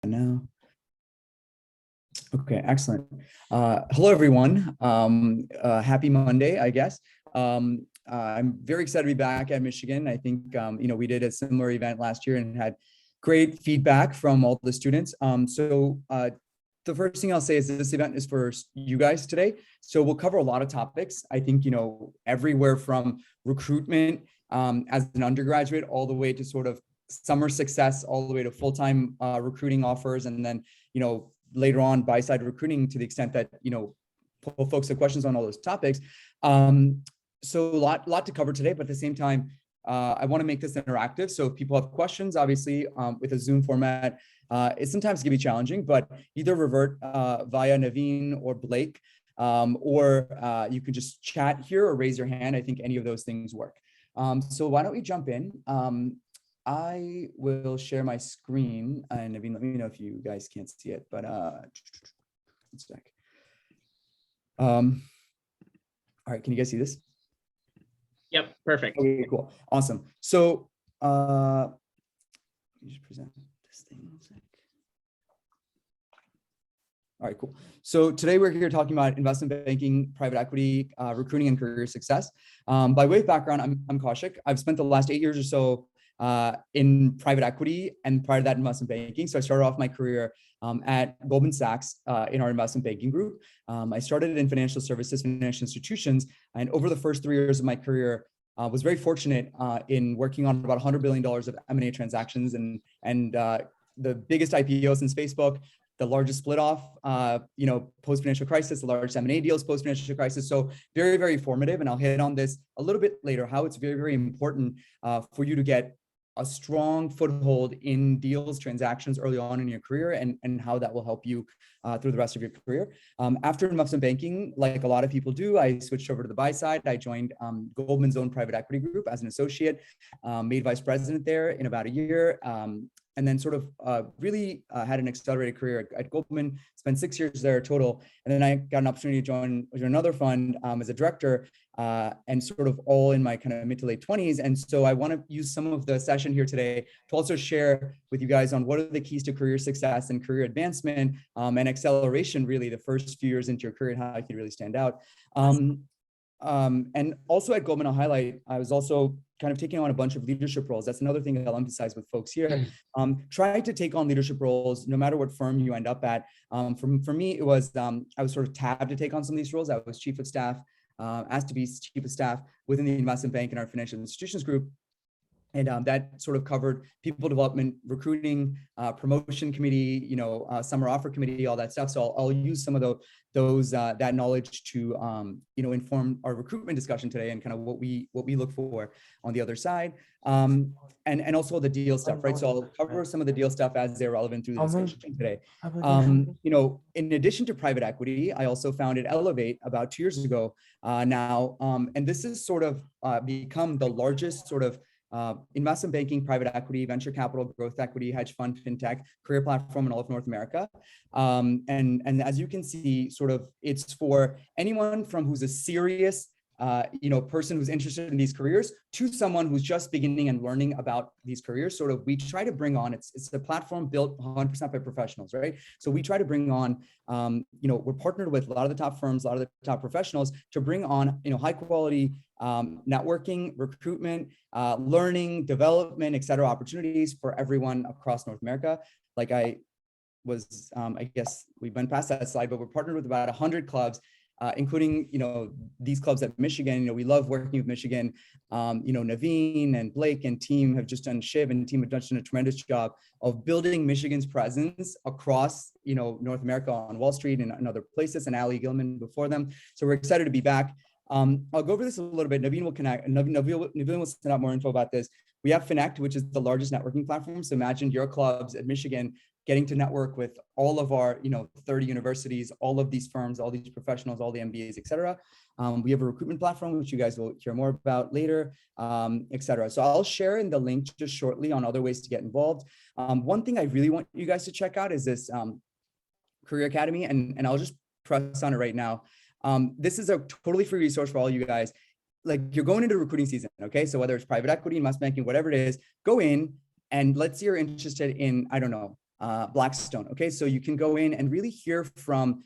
Now. Okay, excellent. Hello, everyone. Happy Monday, I guess. I'm very excited to be back at Michigan. I think, we did a similar event last year and had great feedback from all the students. The first thing I'll say is this event is for you guys today. So we'll cover a lot of topics. I think, everywhere from recruitment as an undergraduate all the way to sort of summer success, all the way to full-time recruiting offers, and then, later on buy-side recruiting to the extent that, folks have questions on all those topics. So a lot to cover today, but at the same time, I want to make this interactive. So if people have questions, obviously with a Zoom format, it sometimes can be challenging, but either revert via Naveen or Blake, or you can just chat here or raise your hand. I think any of those things work. So why don't we jump in? I will share my screen, and Naveen, let me know if you guys can't see it, but one sec. All right, can you guys see this? Yep, perfect. Okay, cool, awesome. So let me just present this thing one sec. All right, cool. So today we're here talking about investment banking, private equity, recruiting, and career success. By way of background, I'm Kaushik. I've spent the last 8 years or so in private equity, and prior to that, investment banking. So I started off my career at Goldman Sachs in our investment banking group. I started in financial services, financial institutions, and over the first 3 years of my career, was very fortunate in working on about $100 billion of M&A transactions and the biggest IPO since Facebook, the largest split off, post-financial crisis, the largest M&A deals post-financial crisis. So very, very formative. And I'll hit on this a little bit later, how it's very, very important for you to get a strong foothold in deals, transactions early on in your career, and how that will help you through the rest of your career. After investment banking, like a lot of people do, I switched over to the buy side. I joined Goldman's own private equity group as an associate, made vice president there in about a year. And then sort of really had an accelerated career at Goldman, spent 6 years there total. And then I got an opportunity to join another fund as a director, and sort of all in my kind of mid to late 20s. And so I want to use some of the session here today to also share with you guys on what are the keys to career success and career advancement and acceleration, really the first few years into your career and how you can really stand out. And also at Goldman, I'll highlight, I was also kind of taking on a bunch of leadership roles. That's another thing that I'll emphasize with folks here. Try to take on leadership roles, no matter what firm you end up at. For me, it was, I was sort of tabbed to take on some of these roles. I was chief of staff, asked to be chief of staff within the investment bank in our financial institutions group. And that sort of covered people development, recruiting, promotion committee, summer offer committee, all that stuff. So I'll use some of that knowledge to inform our recruitment discussion today and kind of what we look for on the other side, and also the deal stuff, right? So I'll cover some of the deal stuff as they're relevant through the discussion today. In addition to private equity, I also founded Elevate about 2 years ago now, and this has sort of become the largest sort of investment banking, private equity, venture capital, growth equity, hedge fund, fintech, career platform in all of North America. And as you can see, sort of it's for anyone from who's a serious person who's interested in these careers to someone who's just beginning and learning about these careers. Sort of, we try to bring on, it's a platform built 100% by professionals, right? So we try to bring on, we're partnered with a lot of the top firms, a lot of the top professionals to bring on, high quality networking, recruitment, learning, development, et cetera, opportunities for everyone across North America. Like I guess we went past that slide, but we're partnered with about 100 clubs, including, these clubs at Michigan. We love working with Michigan. Naveen and Blake and team have just done, Shiv and team have done a tremendous job of building Michigan's presence across, North America on Wall Street and other places, and Ali Gilman before them. So we're excited to be back. I'll go over this a little bit. Naveen will connect. Naveen will send out more info about this. We have Finect, which is the largest networking platform. So imagine your clubs at Michigan getting to network with all of our, 30 universities, all of these firms, all these professionals, all the MBAs, et cetera. We have a recruitment platform, which you guys will hear more about later, et cetera. So I'll share in the link just shortly on other ways to get involved. One thing I really want you guys to check out is this Career Academy, and I'll just press on it right now. This is a totally free resource for all you guys. Like, you're going into recruiting season, okay? So whether it's private equity, investment banking, whatever it is, go in, and let's say you're interested in, I don't know, Blackstone. Okay, so you can go in and really hear from,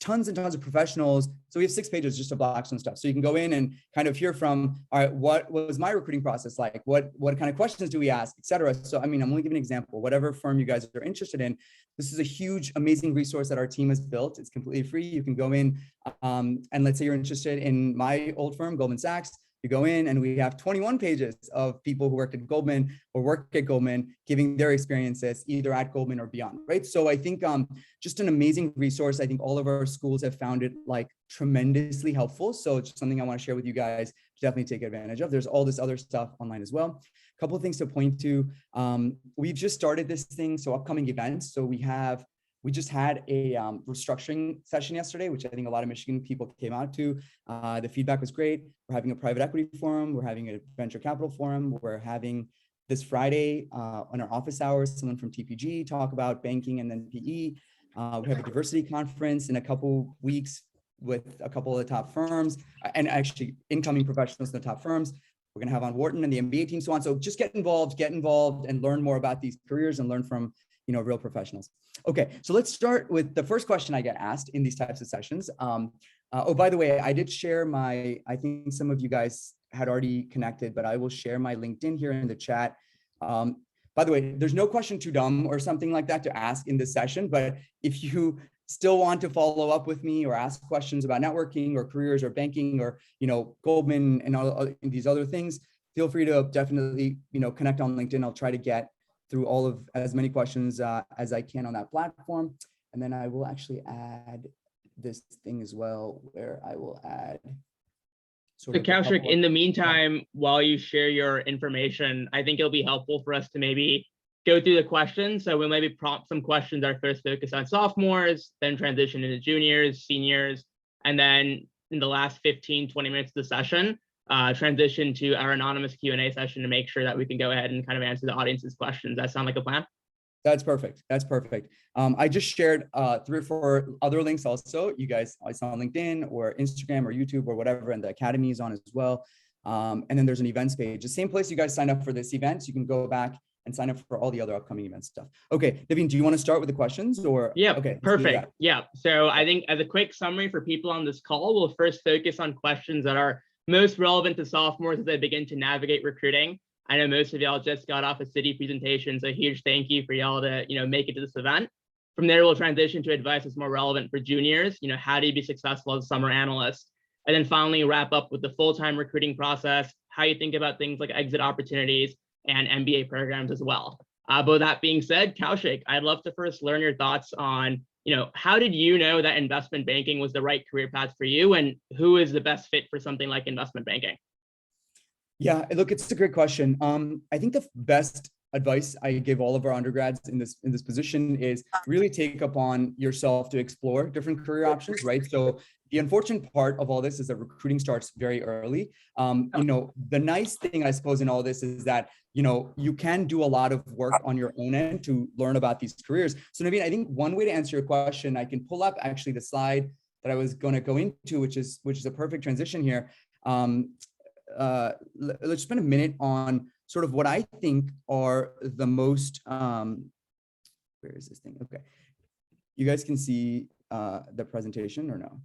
tons and tons of professionals. So we have 6 pages just of Blackstone stuff. So you can go in and kind of hear from, all right, what was my recruiting process like? What kind of questions do we ask, et cetera. So, I'm only giving an example, whatever firm you guys are interested in. This is a huge, amazing resource that our team has built. It's completely free. You can go in and let's say you're interested in my old firm, Goldman Sachs. You go in and we have 21 pages of people who worked at Goldman or work at Goldman giving their experiences either at Goldman or beyond, right? So I think just an amazing resource. I think all of our schools have found it like tremendously helpful. So it's just something I want to share with you guys to definitely take advantage of. There's all this other stuff online as well. A couple of things to point to. We've just started this thing. So upcoming events. So we just had a restructuring session yesterday, which I think a lot of Michigan people came out to. The feedback was great. We're having a private equity forum. We're having a venture capital forum. We're having this Friday on our office hours, someone from TPG talk about banking and then PE. We have a diversity conference in a couple weeks with a couple of the top firms and actually incoming professionals in the top firms. We're going to have on Wharton and the MBA team, so on. So just get involved and learn more about these careers and learn from real professionals. Okay, so let's start with the first question I get asked in these types of sessions. Oh, by the way, I did share I think some of you guys had already connected, but I will share my LinkedIn here in the chat. By the way, there's no question too dumb or something like that to ask in this session, but if you still want to follow up with me or ask questions about networking or careers or banking or, Goldman and all these other things, feel free to definitely, connect on LinkedIn. I'll try to get through all of as many questions as I can on that platform. And then I will actually add this thing as well, where I will add. So Kaushik, in the meantime, while you share your information, I think it'll be helpful for us to maybe go through the questions. So we'll maybe prompt some questions that are first focused on sophomores, then transition into juniors, seniors, and then in the last 15, 20 minutes of the session, transition to our anonymous Q&A session to make sure that we can go ahead and kind of answer the audience's questions. That sound like a plan? That's perfect. That's perfect. I just shared 3 or 4 other links also. You guys, I saw on LinkedIn or Instagram or YouTube or whatever, and the Academy is on as well. And then there's an events page. The same place you guys signed up for this event, you can go back and sign up for all the other upcoming event stuff. Okay, Naveen, do you want to start with the questions or? Yeah, okay, perfect. Yeah, so I think as a quick summary for people on this call, we'll first focus on questions that are most relevant to sophomores as they begin to navigate recruiting. I know most of y'all just got off a city presentation, so huge thank you for y'all to make it to this event. From there, we'll transition to advice that's more relevant for juniors. How do you be successful as a summer analyst? And then finally wrap up with the full-time recruiting process, how you think about things like exit opportunities and MBA programs as well. But with that being said, Kaushik, I'd love to first learn your thoughts on how did you know that investment banking was the right career path for you, and who is the best fit for something like investment banking? Yeah, look, it's a great question. I think the best advice I give all of our undergrads in this position is really take upon yourself to explore different career options, right? So the unfortunate part of all this is that recruiting starts very early. The nice thing, I suppose, in all this is that you can do a lot of work on your own end to learn about these careers. So Naveen, I think one way to answer your question, I can pull up actually the slide that I was going to go into, which is a perfect transition here. Let's spend a minute on sort of what I think are the most, where is this thing? Okay. You guys can see the presentation or no?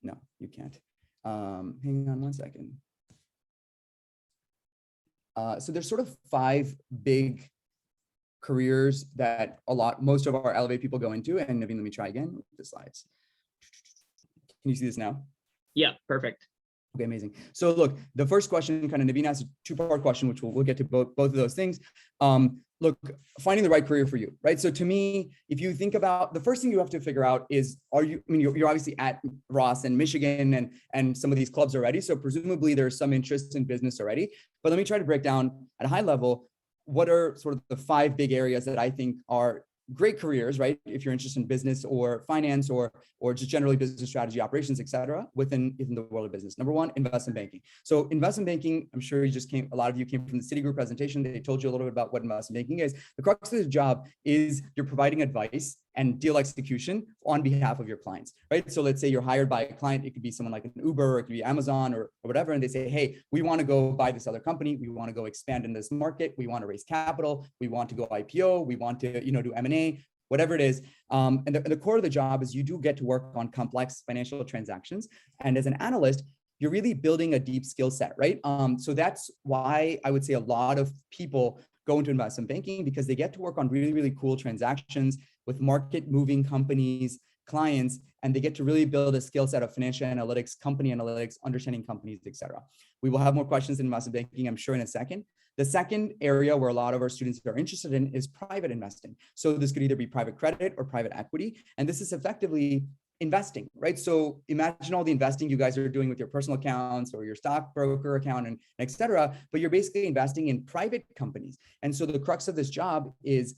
No, you can't. Hang on one second. So there's sort of 5 big careers that most of our Elevate people go into. And Naveen, let me try again with the slides. Can you see this now? Yeah, perfect. Okay, amazing. So look, the first question, kind of Naveen asked a 2-part question, which we'll get to both of those things. Look, finding the right career for you, right? So to me, if you think about the first thing you have to figure out is, you're obviously at Ross and Michigan and some of these clubs already. So presumably there's some interest in business already, but let me try to break down at a high level, what are sort of the 5 big areas that I think are great careers, right? If you're interested in business or finance or just generally business strategy, operations, et cetera, within the world of business. Number 1, investment banking. So investment banking, I'm sure a lot of you came from the Citigroup presentation. They told you a little bit about what investment banking is. The crux of the job is you're providing advice and deal execution on behalf of your clients, right? So let's say you're hired by a client. It could be someone like an Uber, or it could be Amazon or whatever. And they say, hey, we want to go buy this other company. We want to go expand in this market. We want to raise capital. We want to go IPO. We want to, do M&A, whatever it is. And the core of the job is you do get to work on complex financial transactions. And as an analyst, you're really building a deep skill set, right? So that's why I would say a lot of people go into investment banking, because they get to work on really, really cool transactions with market moving companies, clients, and they get to really build a skill set of financial analytics, company analytics, understanding companies, et cetera. We will have more questions in investment banking, I'm sure, in a second. The second area where a lot of our students are interested in is private investing. So this could either be private credit or private equity. And this is effectively investing, right? So imagine all the investing you guys are doing with your personal accounts or your stockbroker account and et cetera, but you're basically investing in private companies. And so the crux of this job is,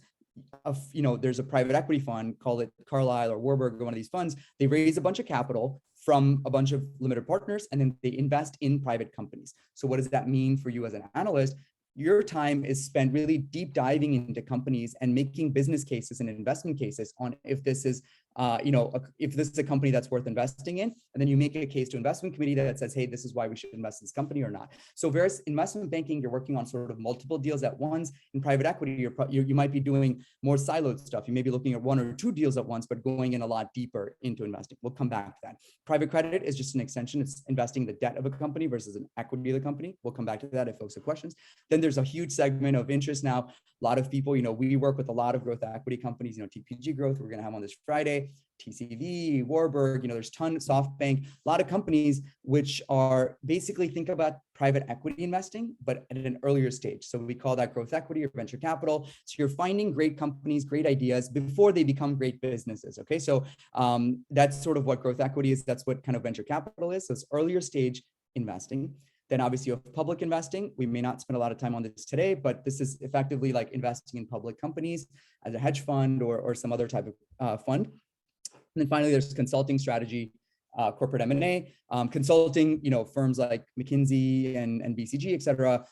there's a private equity fund, call it Carlyle or Warburg or one of these funds. They raise a bunch of capital from a bunch of limited partners, and then they invest in private companies. So what does that mean for you as an analyst? Your time is spent really deep diving into companies and making business cases and investment cases on if this is, if this is a company that's worth investing in, and then you make a case to investment committee that says, hey, this is why we should invest in this company or not. So whereas investment banking, you're working on sort of multiple deals at once. In private equity, you might be doing more siloed stuff. You may be looking at one or two deals at once, but going in a lot deeper into investing. We'll come back to that. Private credit is just an extension. It's investing the debt of a company versus an equity of the company. We'll come back to that if folks have questions. Then there's a huge segment of interest now. A lot of people, we work with a lot of growth equity companies, TPG Growth, we're going to have on this Friday, TCV, Warburg, there's tons, SoftBank, a lot of companies which are basically, think about private equity investing, but at an earlier stage. So we call that growth equity or venture capital. So you're finding great companies, great ideas before they become great businesses. Okay. So that's sort of what growth equity is. That's what kind of venture capital is. So it's earlier stage investing. Then obviously you have public investing. We may not spend a lot of time on this today, but this is effectively like investing in public companies as a hedge fund or some other type of fund. And then finally, there's consulting strategy, corporate M&A, consulting, firms like McKinsey and BCG, et cetera.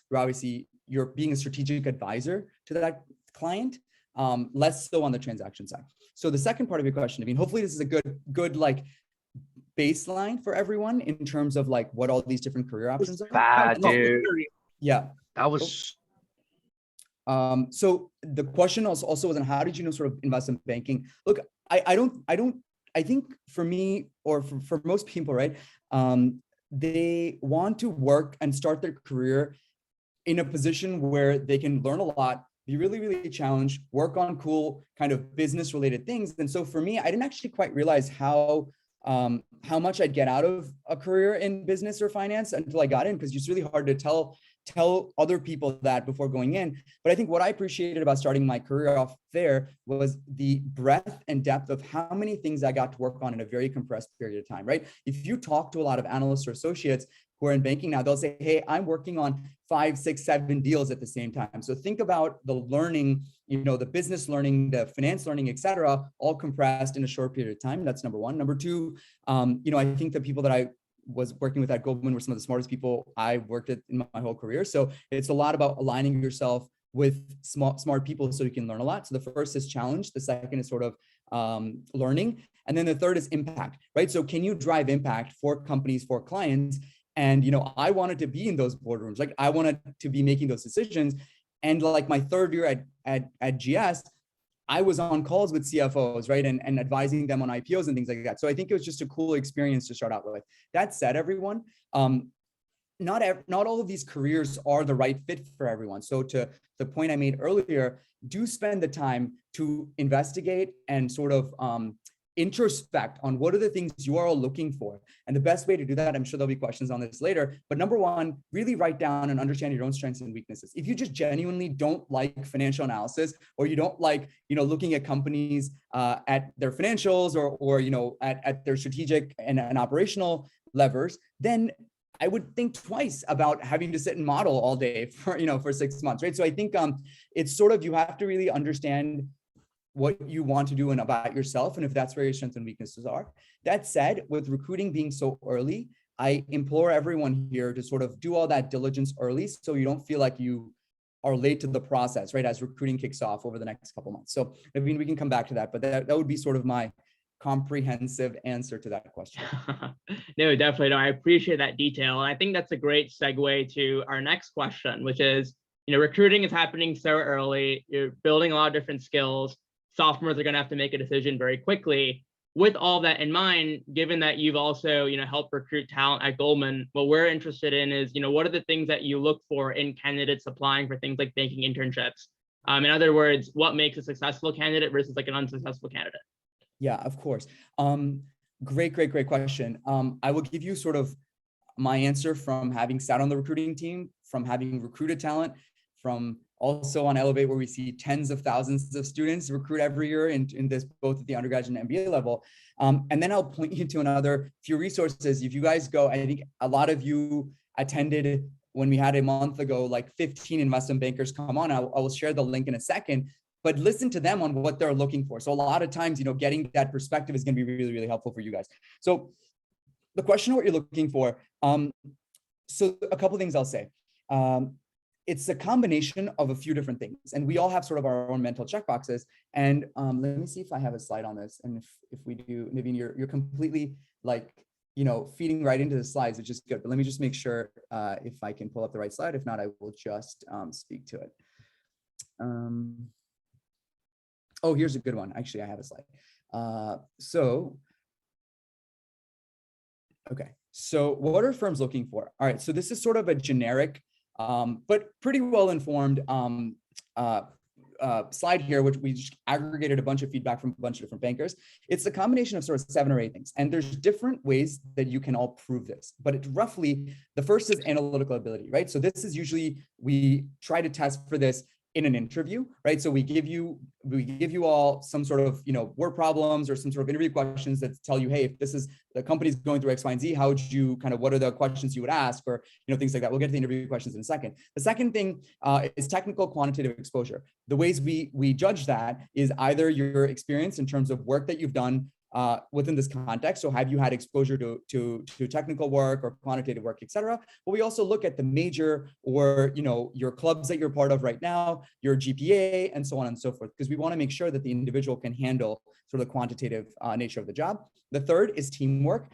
You're being a strategic advisor to that client, less so on the transaction side. So the second part of your question, hopefully this is a good like baseline for everyone in terms of like what all these different career options are. Bad, dude. Yeah. That was. So the question also was on how did you sort of investment banking? Look, I think for me or for most people, right? They want to work and start their career in a position where they can learn a lot, be really, really challenged, work on cool kind of business related things. And so for me, I didn't actually quite realize how much I'd get out of a career in business or finance until I got in, because it's really hard to tell other people that before going in. But I think what I appreciated about starting my career off there was the breadth and depth of how many things I got to work on in a very compressed period of time, right? If you talk to a lot of analysts or associates who are in banking now, they'll say, hey, I'm working on 5, 6, 7 deals at the same time. So think about the learning, the business learning, the finance learning, et cetera, all compressed in a short period of time. That's number one. Number two, I think the people that I was working with at Goldman were some of the smartest people I worked with in my whole career. So it's a lot about aligning yourself with smart people so you can learn a lot. So the first is challenge. The second is sort of learning. And then the third is impact, right? So can you drive impact for companies, for clients? And, I wanted to be in those boardrooms. Like I wanted to be making those decisions. And like my third year at GS, I was on calls with CFOs, right? And advising them on IPOs and things like that. So I think it was just a cool experience to start out with. That said, everyone, not all of these careers are the right fit for everyone. So to the point I made earlier, do spend the time to investigate and sort of introspect on what are the things you are all looking for. And the best way to do that, I'm sure there'll be questions on this later, but number one, really write down and understand your own strengths and weaknesses. If you just genuinely don't like financial analysis, or you don't like, looking at companies at their financials or at their strategic and operational levers, then I would think twice about having to sit and model all day for 6 months, right? So I think it's sort of, you have to really understand what you want to do and about yourself, and if that's where your strengths and weaknesses are. That said, with recruiting being so early, I implore everyone here to sort of do all that diligence early, so you don't feel like you are late to the process, right? As recruiting kicks off over the next couple months. So I mean, we can come back to that, but that would be sort of my comprehensive answer to that question. No, definitely. No, I appreciate that detail. And I think that's a great segue to our next question, which is, recruiting is happening so early. You're building a lot of different skills. Sophomores are going to have to make a decision very quickly. With all that in mind, given that you've also, helped recruit talent at Goldman, what we're interested in is, what are the things that you look for in candidates applying for things like banking internships? In other words, what makes a successful candidate versus like an unsuccessful candidate? Yeah, of course. Great question. I will give you sort of my answer from having sat on the recruiting team, from having recruited talent, from also on Elevate, where we see tens of thousands of students recruit every year in this, both at the undergraduate and MBA level. And then I'll point you to another few resources. If you guys go, I think a lot of you attended when we had a month ago, like 15 investment bankers come on. I will share the link in a second, but listen to them on what they're looking for. So a lot of times, getting that perspective is going to be really, really helpful for you guys. So the question of what you're looking for. So a couple of things I'll say. It's a combination of a few different things, and we all have sort of our own mental checkboxes. And let me see if I have a slide on this. And if we do, Naveen, you're completely like, feeding right into the slides, which is good. But let me just make sure if I can pull up the right slide. If not, I will just speak to it. Oh, here's a good one. Actually, I have a slide. Okay. So what are firms looking for? All right. So this is sort of a generic, but pretty well-informed slide here, which we just aggregated a bunch of feedback from a bunch of different bankers. It's a combination of sort of 7 or 8 things. And there's different ways that you can all prove this. But it roughly, the first is analytical ability, right? So this is usually, we try to test for this in an interview, right? So we give you all some sort of, word problems or some sort of interview questions that tell you, hey, if this is the company's going through X, Y, and Z, how would you what are the questions you would ask, or, things like that. We'll get to the interview questions in a second. The second thing is technical quantitative exposure. The ways we judge that is either your experience in terms of work that you've done within this context. So have you had exposure to technical work or quantitative work, et cetera? But we also look at the major or, your clubs that you're part of right now, your GPA, and so on and so forth, because we want to make sure that the individual can handle sort of the quantitative nature of the job. The third is teamwork.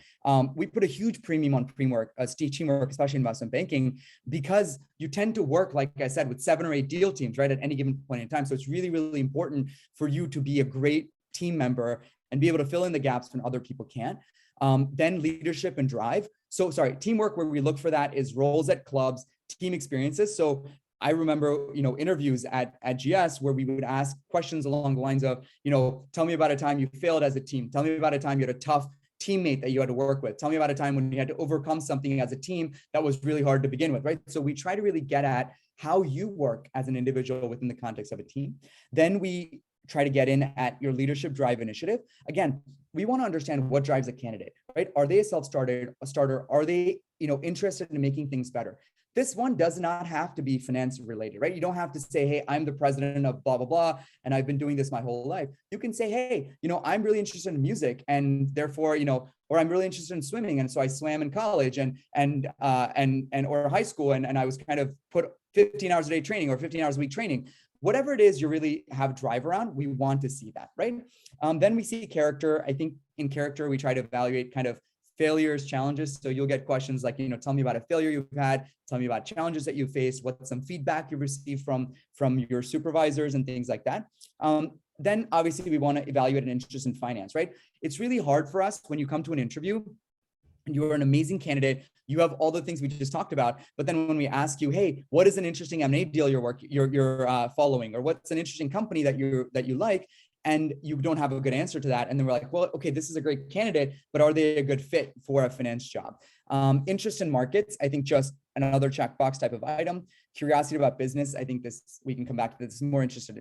We put a huge premium on teamwork, especially in investment banking, because you tend to work, like I said, with 7 or 8 deal teams, right, at any given point in time. So it's really, really important for you to be a great team member and be able to fill in the gaps when other people can't. Then leadership and drive. So teamwork, where we look for that is roles at clubs, team experiences. So I remember, interviews at GS where we would ask questions along the lines of, tell me about a time you failed as a team. Tell me about a time you had a tough teammate that you had to work with. Tell me about a time when you had to overcome something as a team that was really hard to begin with, right? So we try to really get at how you work as an individual within the context of a team. Then we try to get in at your leadership drive initiative. Again, we want to understand what drives a candidate, right? Are they a self-starter? Are they, interested in making things better? This one does not have to be finance related, right? You don't have to say, hey, I'm the president of blah, blah, blah, and I've been doing this my whole life. You can say, hey, I'm really interested in music, and therefore, or I'm really interested in swimming, and so I swam in college and or high school, and I was kind of put 15 hours a day training or 15 hours a week training. Whatever it is you really have drive around, we want to see that, right? Then we see character. I think in character, we try to evaluate kind of failures, challenges. So you'll get questions like, tell me about a failure you've had, tell me about challenges that you faced, what's some feedback you've received from your supervisors and things like that. Then obviously we want to evaluate an interest in finance, right? It's really hard for us when you come to an interview and you're an amazing candidate, you have all the things we just talked about, but then when we ask you, hey, what is an interesting M&A deal you're following, or what's an interesting company that you like, and you don't have a good answer to that, and then we're like, well, okay, this is a great candidate, but are they a good fit for a finance job? Interest in markets, I think just another checkbox type of item. Curiosity about business, I think we can come back to this.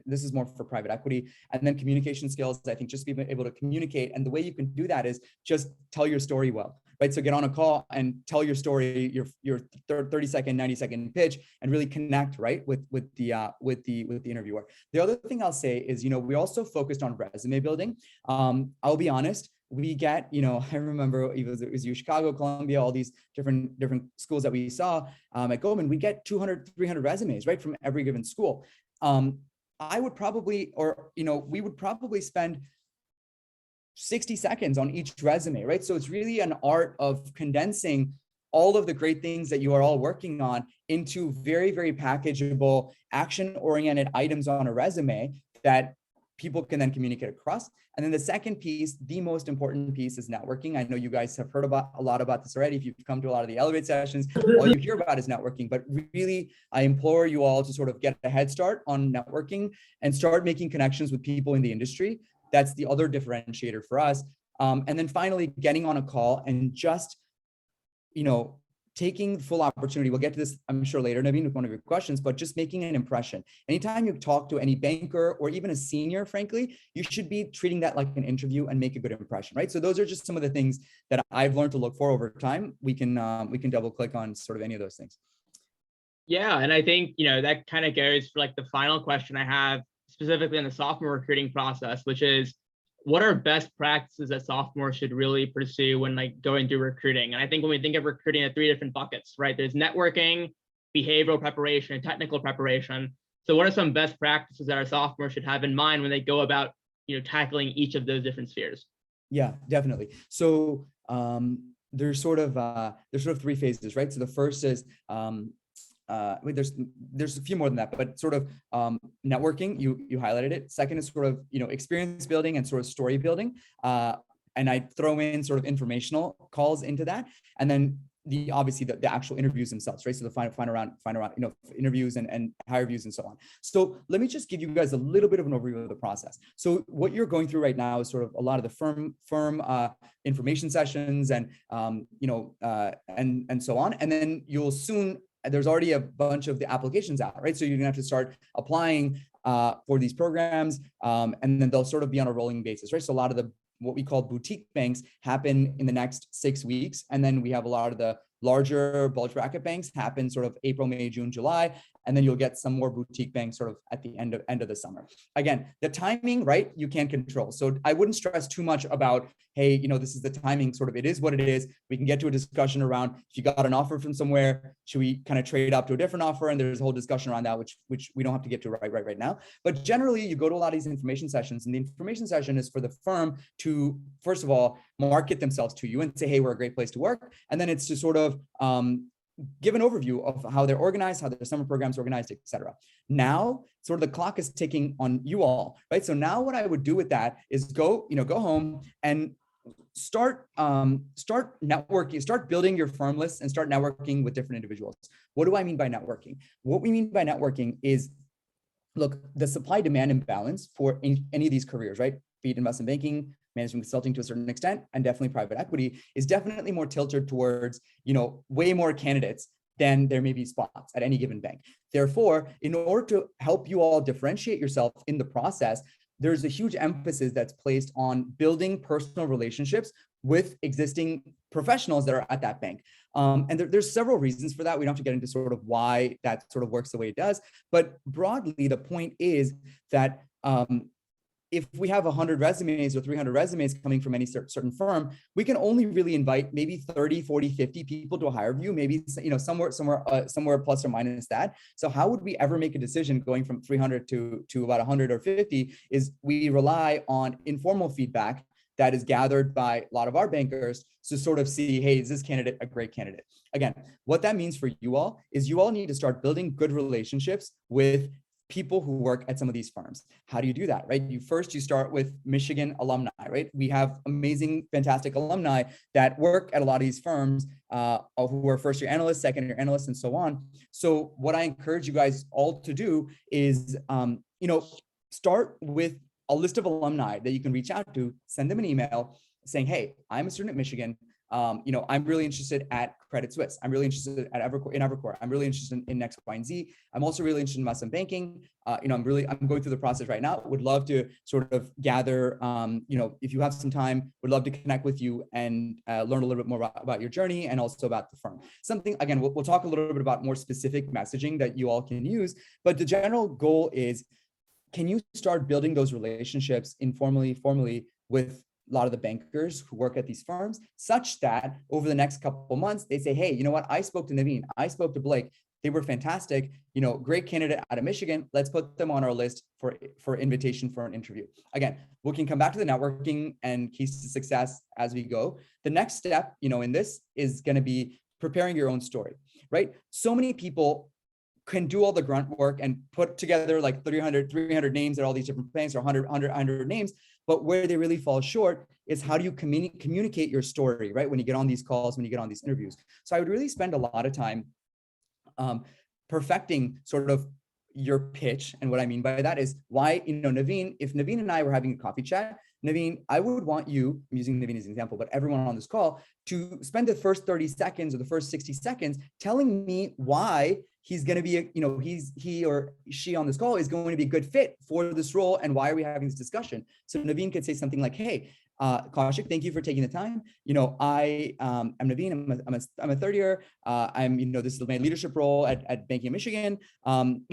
This is more for private equity. And then communication skills, I think just being able to communicate. And the way you can do that is just tell your story well, right? So get on a call and tell your story, your 30-second, 90-second pitch, and really connect, right, with the interviewer. The other thing I'll say is, we also focused on resume building. I'll be honest, we get, I remember it was Chicago, Columbia, all these different schools that we saw at Goldman, we get 200, 300 resumes, right, from every given school. I would probably, we would probably spend 60 seconds on each resume, right? So it's really an art of condensing all of the great things that you are all working on into very, very packageable, action-oriented items on a resume that people can then communicate across. And then the second piece, the most important piece, is networking. I know you guys have heard a lot about this already. If you've come to a lot of the Elevate sessions, all you hear about is networking. But really, I implore you all to sort of get a head start on networking and start making connections with people in the industry. That's the other differentiator for us. And then finally, getting on a call and just, taking full opportunity. We'll get to this, I'm sure, later, Naveen, with one of your questions, but just making an impression. Anytime you talk to any banker or even a senior, frankly, you should be treating that like an interview and make a good impression, right? So those are just some of the things that I've learned to look for over time. We can double click on sort of any of those things. Yeah, and I think, that kind of goes for like the final question I have specifically in the sophomore recruiting process, which is, what are best practices that sophomores should really pursue when like going through recruiting? And I think when we think of recruiting in 3 different buckets, right? There's networking, behavioral preparation, and technical preparation. So what are some best practices that our sophomores should have in mind when they go about, tackling each of those different spheres? Yeah, definitely. So there's sort of 3 phases, right? So the first is there's a few more than that, but sort of networking, you highlighted it. Second is sort of, experience building and sort of story building. And I throw in sort of informational calls into that. And then obviously the actual interviews themselves, right? So the final round, interviews and higher views and so on. So let me just give you guys a little bit of an overview of the process. So what you're going through right now is sort of a lot of the firm information sessions and, and so on. And then you'll soon, there's already a bunch of the applications out, right? So you're gonna have to start applying for these programs, and then they'll sort of be on a rolling basis, right? So a lot of what we call boutique banks happen in the next 6 weeks. And then we have a lot of the larger bulge bracket banks happen sort of April, May, June, July. And then you'll get some more boutique banks sort of at the end of the summer. Again, the timing, right, you can't control. So I wouldn't stress too much about, hey, this is the timing, sort of, it is what it is. We can get to a discussion around, if you got an offer from somewhere, should we kind of trade up to a different offer? And there's a whole discussion around that, which we don't have to get to right now. But generally, you go to a lot of these information sessions, and the information session is for the firm to, first of all, market themselves to you and say, hey, we're a great place to work. And then it's to sort of give an overview of how they're organized, how their summer programs organized, et cetera. Now, sort of the clock is ticking on you all, right? So now what I would do with that is go home and start networking, start building your firm list and start networking with different individuals. What do I mean by networking? What we mean by networking is, look, the supply demand imbalance for any of these careers, right? Be it investment banking, management consulting to a certain extent, and definitely private equity, is definitely more tilted towards, way more candidates than there may be spots at any given bank. Therefore, in order to help you all differentiate yourself in the process, there's a huge emphasis that's placed on building personal relationships with existing professionals that are at that bank. And there's several reasons for that. We don't have to get into sort of why that sort of works the way it does. But broadly, the point is that if we have 100 resumes or 300 resumes coming from any certain firm, we can only really invite maybe 30, 40, 50 people to a higher view, maybe somewhere plus or minus that. So how would we ever make a decision going from 300 to about 100 or 50 is we rely on informal feedback that is gathered by a lot of our bankers to sort of see, hey, is this candidate a great candidate? Again, what that means for you all is you all need to start building good relationships with people who work at some of these firms. How do you do that, right? You start with Michigan alumni, right? We have amazing, fantastic alumni that work at a lot of these firms who are first-year analysts, second-year analysts, and so on. So what I encourage you guys all to do is, start with a list of alumni that you can reach out to, send them an email saying, hey, I'm a student at Michigan. I'm really interested at Credit Suisse. I'm really interested at Evercore. I'm really interested in X, Y, and Z. I'm also really interested in investment banking. I'm going through the process right now. Would love to sort of gather, if you have some time, would love to connect with you and learn a little bit more about your journey and also about the firm. Something, again, we'll talk a little bit about more specific messaging that you all can use, but the general goal is, can you start building those relationships informally, formally with lot of the bankers who work at these firms, such that over the next couple of months, they say, hey, you know what? I spoke to Naveen, I spoke to Blake. They were fantastic, great candidate out of Michigan. Let's put them on our list for invitation for an interview. Again, we can come back to the networking and keys to success as we go. The next step, in this is going to be preparing your own story, right? So many people can do all the grunt work and put together like 300 names at all these different banks, or 100 names. But where they really fall short is how do you communicate your story, right? When you get on these calls, when you get on these interviews. So I would really spend a lot of time perfecting sort of your pitch. And what I mean by that is why, Naveen, if Naveen and I were having a coffee chat, Naveen, I would want you, I'm using Naveen as an example, but everyone on this call, to spend the first 30 seconds or the first 60 seconds telling me why he's going to be, he or she on this call is going to be a good fit for this role, and why are we having this discussion? So Naveen could say something like, hey, Kaushik, thank you for taking the time. I'm Naveen. I'm a third year. This is my leadership role at Banking of Michigan. I'm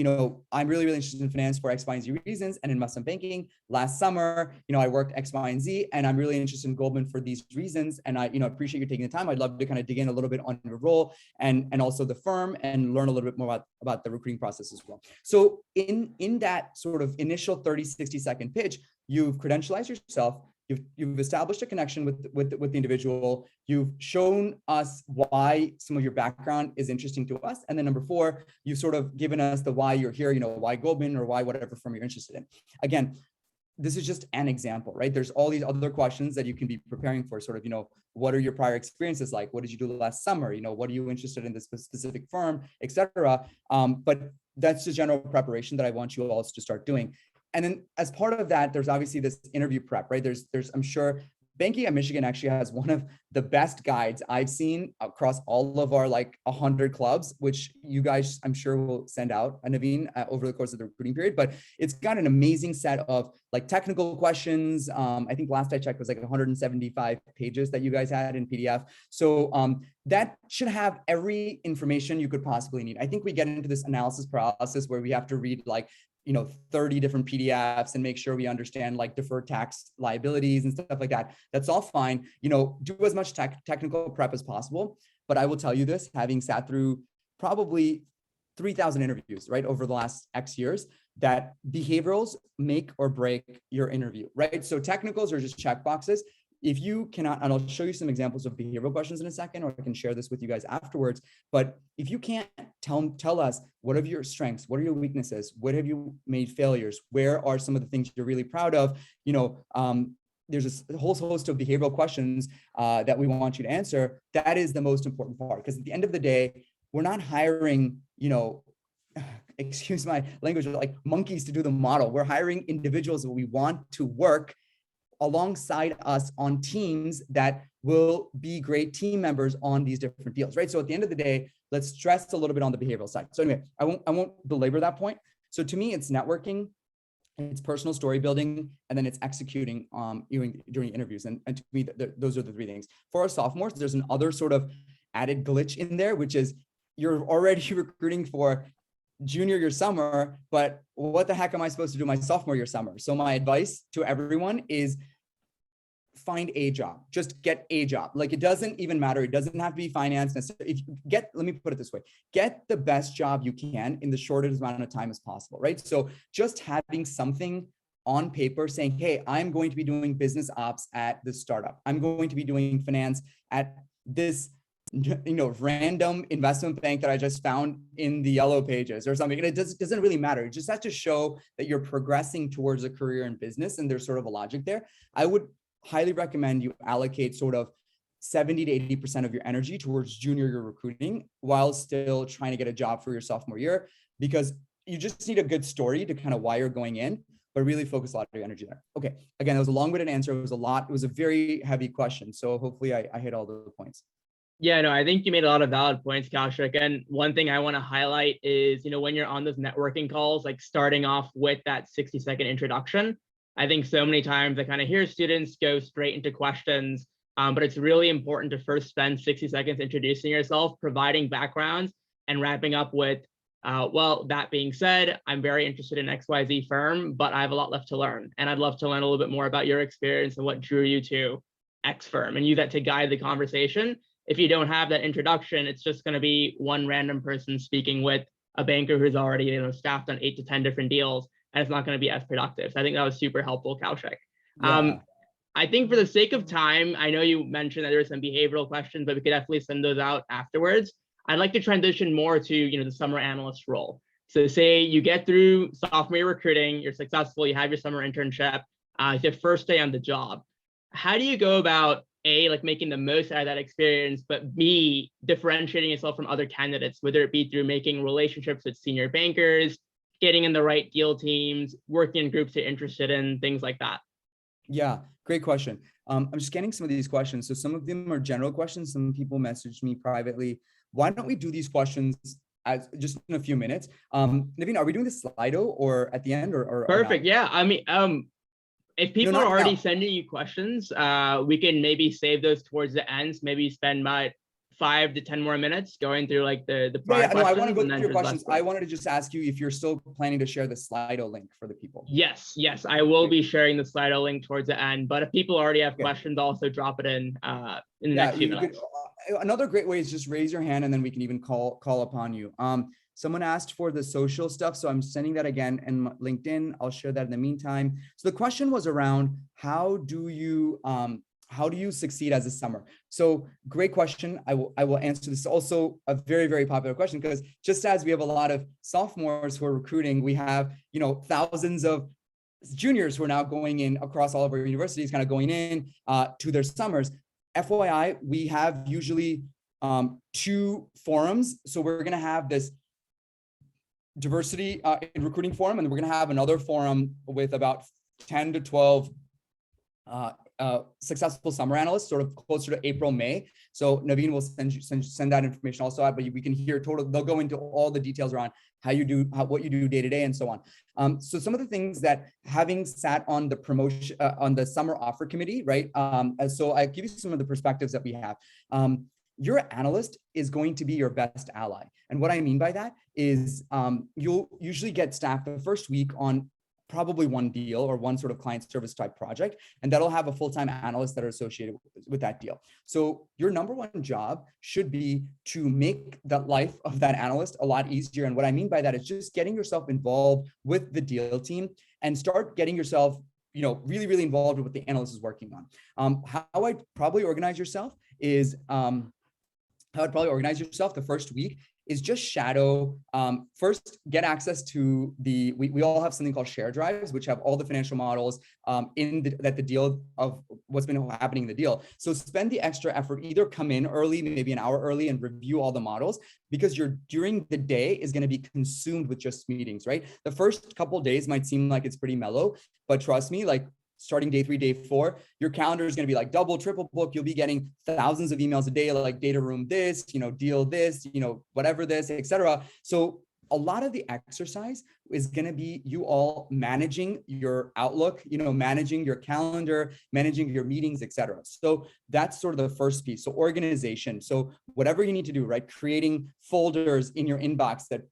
really interested in finance for X, Y, and Z reasons, and in investment banking. Last summer, I worked X, Y, and Z, and I'm really interested in Goldman for these reasons. And I, appreciate you taking the time. I'd love to kind of dig in a little bit on your role and also the firm, and learn a little bit more about the recruiting process as well. So in that sort of initial 30, 60-second pitch, you've credentialized yourself. You've established a connection with the individual. You've shown us why some of your background is interesting to us. And then number 4, you've sort of given us the why you're here, why Goldman or why whatever firm you're interested in. Again, this is just an example, right? There's all these other questions that you can be preparing for, sort of, what are your prior experiences like? What did you do last summer? What are you interested in this specific firm, et cetera. But that's the general preparation that I want you all to start doing. And then as part of that, there's obviously this interview prep, right? There's I'm sure Banking at Michigan actually has one of the best guides I've seen across all of our 100 clubs, which you guys, I'm sure, will send out, Naveen, over the course of the recruiting period. But it's got an amazing set of technical questions. I think last I checked was 175 pages that you guys had in PDF. So that should have every information you could possibly need. I think we get into this analysis paralysis where we have to read 30 different PDFs and make sure we understand deferred tax liabilities and stuff like that. That's all fine. Do as much technical prep as possible. But I will tell you this, having sat through probably 3,000 interviews, right, over the last X years, that behaviorals make or break your interview, right? So technicals are just check boxes. If you cannot, and I'll show you some examples of behavioral questions in a second, or I can share this with you guys afterwards. But if you can't tell us what are your strengths, what are your weaknesses, what have you made failures, where are some of the things you're really proud of, there's a whole host of behavioral questions that we want you to answer. That is the most important part, because at the end of the day, we're not hiring, excuse my language, monkeys to do the model. We're hiring individuals that we want to work alongside us on teams that will be great team members on these different deals, right? So at the end of the day, let's stress a little bit on the behavioral side. So anyway, I won't belabor that point. So to me, it's networking, it's personal story building, and then it's executing during interviews. And to me, those are the 3 things. For our sophomores, there's another sort of added glitch in there, which is you're already recruiting for junior year summer, but what the heck am I supposed to do my sophomore year summer? So my advice to everyone is find a job. Just get a job. It doesn't even matter. It doesn't have to be finance necessarily. Let me put it this way, get the best job you can in the shortest amount of time as possible, right? So just having something on paper saying, hey, I'm going to be doing business ops at this startup. I'm going to be doing finance at this random investment bank that I just found in the yellow pages or something. And it doesn't really matter. It just has to show that you're progressing towards a career in business, and there's sort of a logic there. I would highly recommend you allocate sort of 70 to 80% of your energy towards junior year recruiting while still trying to get a job for your sophomore year, because you just need a good story to kind of why you're going in, but really focus a lot of your energy there. Okay. Again, it was a long-winded answer. It was a very heavy question. So hopefully I hit all the points. Yeah, no, I think you made a lot of valid points, Kaushik. And one thing I want to highlight is, when you're on those networking calls, starting off with that 60-second introduction, I think so many times I kind of hear students go straight into questions, but it's really important to first spend 60 seconds introducing yourself, providing backgrounds, and wrapping up with Well, that being said, I'm very interested in XYZ firm, but I have a lot left to learn. And I'd love to learn a little bit more about your experience and what drew you to X firm, and use that to guide the conversation. If you don't have that introduction, it's just going to be one random person speaking with a banker who's already staffed on 8 to 10 different deals, and it's not going to be as productive. So I think that was super helpful, Kaushik. Yeah. I think for the sake of time, I know you mentioned that there were some behavioral questions, but we could definitely send those out afterwards. I'd like to transition more to the summer analyst role. So say you get through sophomore year recruiting, you're successful, you have your summer internship, it's your first day on the job. How do you go about A, like making the most out of that experience, but B, differentiating yourself from other candidates, whether it be through making relationships with senior bankers, getting in the right deal teams, working in groups you're interested in, things like that? Yeah, great question. I'm just getting some of these questions. So some of them are general questions. Some people messaged me privately. Why don't we do these questions as just in a few minutes? Naveen, are we doing the Slido or at the end or Perfect. now? Yeah. I mean, if No, people are not already now. sending you questions, we can maybe save those towards the ends. Maybe spend about 5 to 10 more minutes going through like the prior Yeah. No, I want to questions go and through then your to the questions. last I one. wanted to just ask you if you're still planning to share the Slido link for the people. Yes, I will be sharing the Slido link towards the end. But if people already have Okay. questions, also drop it in the Yeah, next few you could. minutes. Another great way is just raise your hand, and then we can even call upon you. Someone asked for the social stuff, so I'm sending that again in LinkedIn. I'll share that in the meantime. So the question was around how do you succeed as a summer? So great question. I will answer this. Also a very, very popular question, because just as we have a lot of sophomores who are recruiting, we have thousands of juniors who are now going in across all of our universities, kind of going in to their summers. FYI, we have usually 2 forums. So we're going to have this diversity in recruiting forum, and we're going to have another forum with about 10 to 12 successful summer analysts, sort of closer to April, May. So Naveen will send that information also out, but we can hear they'll go into all the details around what you do day to day and so on. So some of the things that, having sat on the promotion, on the summer offer committee, right? So I give you some of the perspectives that we have. Your analyst is going to be your best ally. And what I mean by that is you'll usually get staffed the first week on probably one deal or one sort of client service type project, and that'll have a full-time analyst that are associated with that deal. So your number one job should be to make the life of that analyst a lot easier. And what I mean by that is just getting yourself involved with the deal team and start getting yourself really, really involved with what the analyst is working on. How I'd probably organize yourself is the first week is just shadow. First, get access to we all have something called share drives, which have all the financial models that the deal of what's been happening in the deal. So spend the extra effort, either come in early, maybe an hour early, and review all the models, because during the day is going to be consumed with just meetings, right? The first couple of days might seem like it's pretty mellow, but trust me, like starting day 3, day 4, your calendar is going to be like double, triple book. You'll be getting thousands of emails a day, like data room this, deal this, whatever this, etc. So a lot of the exercise is going to be you all managing your Outlook, managing your calendar, managing your meetings, etc. So that's sort of the first piece. So organization. So whatever you need to do, right? Creating folders in your inbox that,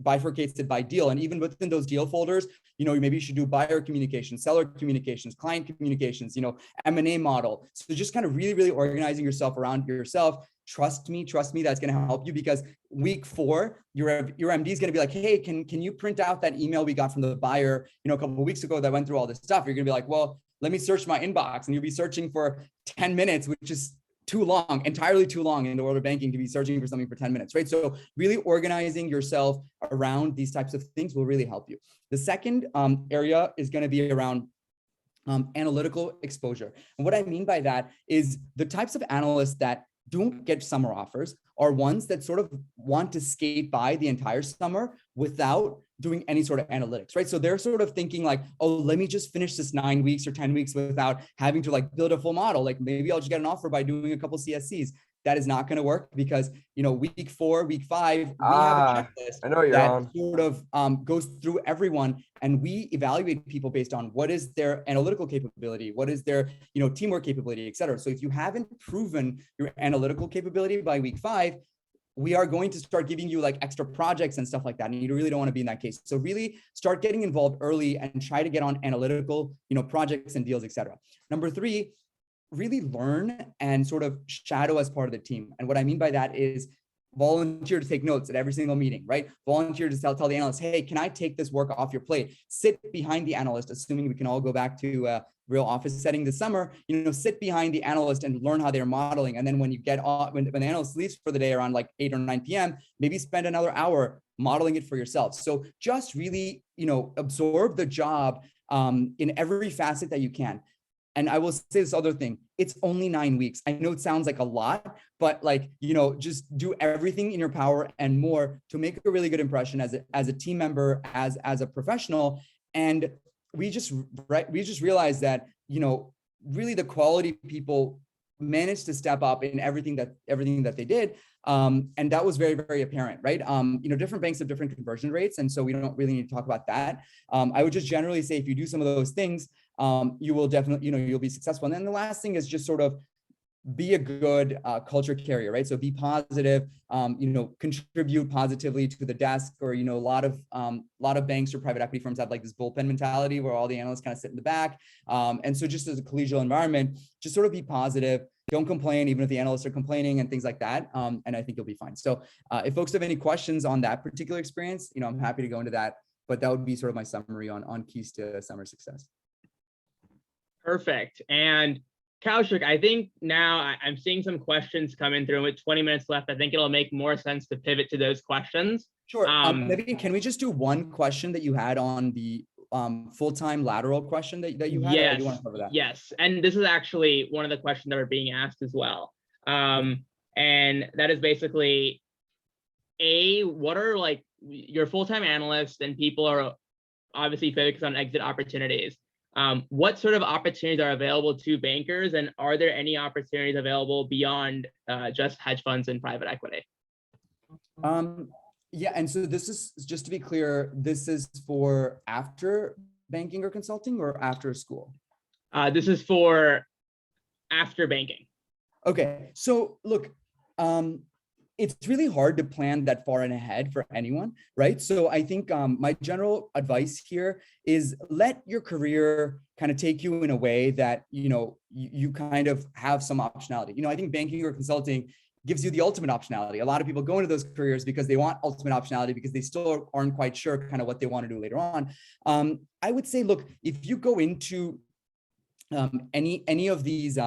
bifurcates it by deal. And even within those deal folders, maybe you should do buyer communications, seller communications, client communications, M&A model. So just kind of really, really organizing yourself around yourself. Trust me, that's going to help you, because week 4, your MD is going to be like, hey, can you print out that email we got from the buyer, a couple of weeks ago that went through all this stuff? You're going to be like, well, let me search my inbox. And you'll be searching for 10 minutes, which is too long, entirely too long in the world of banking to be searching for something for 10 minutes, right? So really organizing yourself around these types of things will really help you. The second area is going to be around analytical exposure. And what I mean by that is the types of analysts that don't get summer offers are ones that sort of want to skate by the entire summer without doing any sort of analytics, right? So they're sort of thinking like, oh, let me just finish this 9 weeks or 10 weeks without having to like build a full model. Like maybe I'll just get an offer by doing a couple CSCs. That is not going to work, because week 4, week 5, we have a checklist I know you're that on. sort of goes through everyone, and we evaluate people based on what is their analytical capability, what is their teamwork capability, et cetera. So if you haven't proven your analytical capability by week 5, we are going to start giving you like extra projects and stuff like that. And you really don't want to be in that case. So really start getting involved early and try to get on analytical, projects and deals, et cetera. Number three, really learn and sort of shadow as part of the team. And what I mean by that is volunteer to take notes at every single meeting, right? Volunteer to tell the analyst, hey, can I take this work off your plate? Sit behind the analyst, assuming we can all go back to a real office setting this summer, sit behind the analyst and learn how they're modeling. And then when you get off, when the analyst leaves for the day around like 8 or 9 p.m., maybe spend another hour modeling it for yourself. So just really, absorb the job in every facet that you can. And I will say this other thing, it's only 9 weeks. I know it sounds like a lot, but just do everything in your power and more to make a really good impression as a team member, as a professional. And we just realized that, really the quality people managed to step up in everything that they did. And that was very, very apparent, right? Different banks have different conversion rates. And so we don't really need to talk about that. I would just generally say, if you do some of those things, you will definitely, you'll be successful. And then the last thing is just sort of be a good culture carrier, right? So be positive, contribute positively to the desk, or, a lot of banks or private equity firms have like this bullpen mentality where all the analysts kind of sit in the back. And so just as a collegial environment, just sort of be positive. Don't complain, even if the analysts are complaining and things like that. And I think you'll be fine. So if folks have any questions on that particular experience, I'm happy to go into that, but that would be sort of my summary on keys to summer success. Perfect. And Kaushik, I think now I'm seeing some questions coming through. With 20 minutes left, I think it'll make more sense to pivot to those questions. Sure. Maybe can we just do one question that you had on the full-time lateral question that you had? Yes. Or do you want to cover that? Yes. And this is actually one of the questions that are being asked as well. And that is basically, what are like your full-time analysts and people are obviously focused on exit opportunities. What sort of opportunities are available to bankers, and are there any opportunities available beyond just hedge funds and private equity? Yeah, and so this is, just to be clear, this is for after banking or consulting or after school? This is for after banking. Okay, so look, it's really hard to plan that far in ahead for anyone, right? So I think my general advice here is let your career kind of take you in a way that, you kind of have some optionality. I think banking or consulting gives you the ultimate optionality. A lot of people go into those careers because they want ultimate optionality, because they still aren't quite sure kind of what they want to do later on. I would say, look, if you go into any of these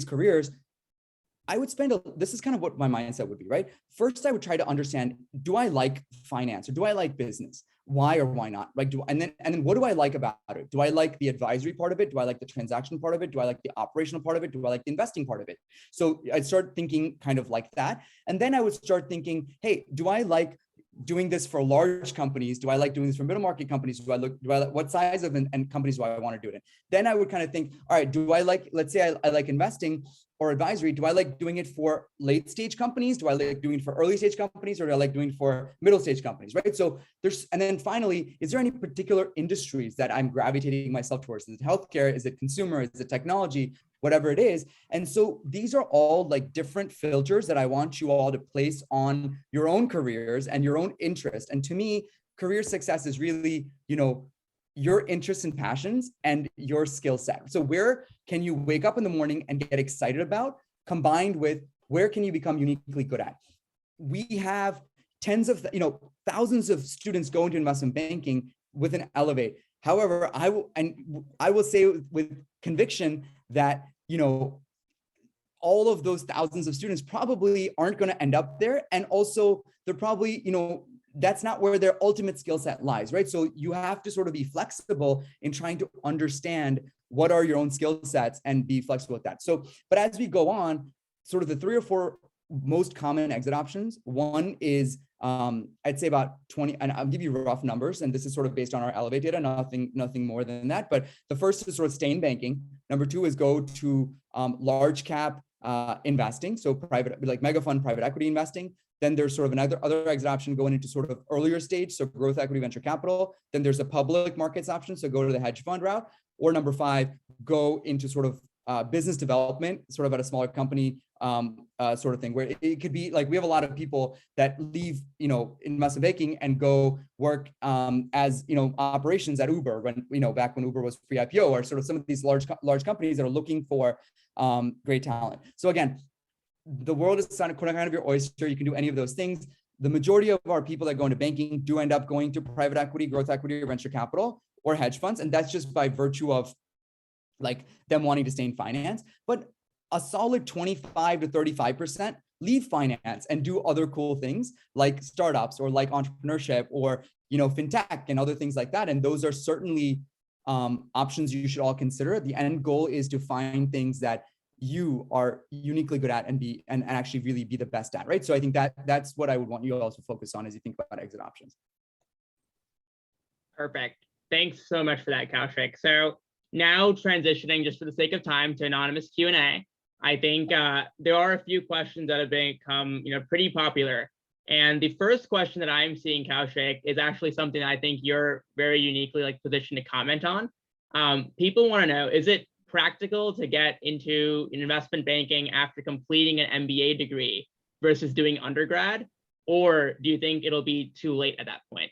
careers, I would this is kind of what my mindset would be, right? First, I would try to understand, do I like finance or do I like business? Why or why not? Like, and then what do I like about it? Do I like the advisory part of it? Do I like the transaction part of it? Do I like the operational part of it? Do I like the investing part of it? So I'd start thinking kind of like that. And then I would start thinking, hey, do I like doing this for large companies? Do I like doing this for middle market companies? What size of and companies do I want to do it in? Then I would kind of think, all right, do I like, let's say I like investing or advisory. Do I like doing it for late stage companies? Do I like doing it for early stage companies, or do I like doing it for middle stage companies, right? So and then finally, is there any particular industries that I'm gravitating myself towards? Is it healthcare? Is it consumer? Is it technology? Whatever it is. And so these are all like different filters that I want you all to place on your own careers and your own interest. And to me, career success is really, your interests and passions and your skill set. So where can you wake up in the morning and get excited about, combined with where can you become uniquely good at? We have thousands of students go into investment banking with an Elevate. However, I will say with conviction that, all of those thousands of students probably aren't going to end up there. And also they're probably, that's not where their ultimate skill set lies, right? So you have to sort of be flexible in trying to understand what are your own skill sets and be flexible with that. So, but as we go on, sort of the 3 or 4 most common exit options. One is, I'd say about 20, and I'll give you rough numbers, and this is sort of based on our Elevate data, nothing more than that. But the first is sort of stay in banking. Number 2 is go to large cap investing, so private, like mega fund private equity investing. Then there's sort of other exit option going into sort of earlier stage, so growth equity, venture capital. Then there's a public markets option, so go to the hedge fund route. Or number 5, go into sort of business development, sort of at a smaller company, sort of thing, where it could be like, we have a lot of people that leave, investment banking and go work as, operations at Uber, when, back when Uber was pre-IPO, or sort of some of these large companies that are looking for great talent. So again, the world is kind of your oyster. You can do any of those things. The majority of our people that go into banking do end up going to private equity, growth equity, or venture capital, or hedge funds. And that's just by virtue of like them wanting to stay in finance. But a solid 25 to 35% leave finance and do other cool things like startups or like entrepreneurship or, fintech and other things like that. And those are certainly options you should all consider. The end goal is to find things that you are uniquely good at and actually really be the best at, right? So I think that's what I would want you all to focus on as you think about exit options. Perfect. Thanks so much for that, Kaushik. So now transitioning, just for the sake of time, to anonymous Q&A. I think there are a few questions that have become, pretty popular. And the first question that I'm seeing, Kaushik, is actually something I think you're very uniquely positioned to comment on. People want to know, is it practical to get into investment banking after completing an MBA degree versus doing undergrad? Or do you think it'll be too late at that point?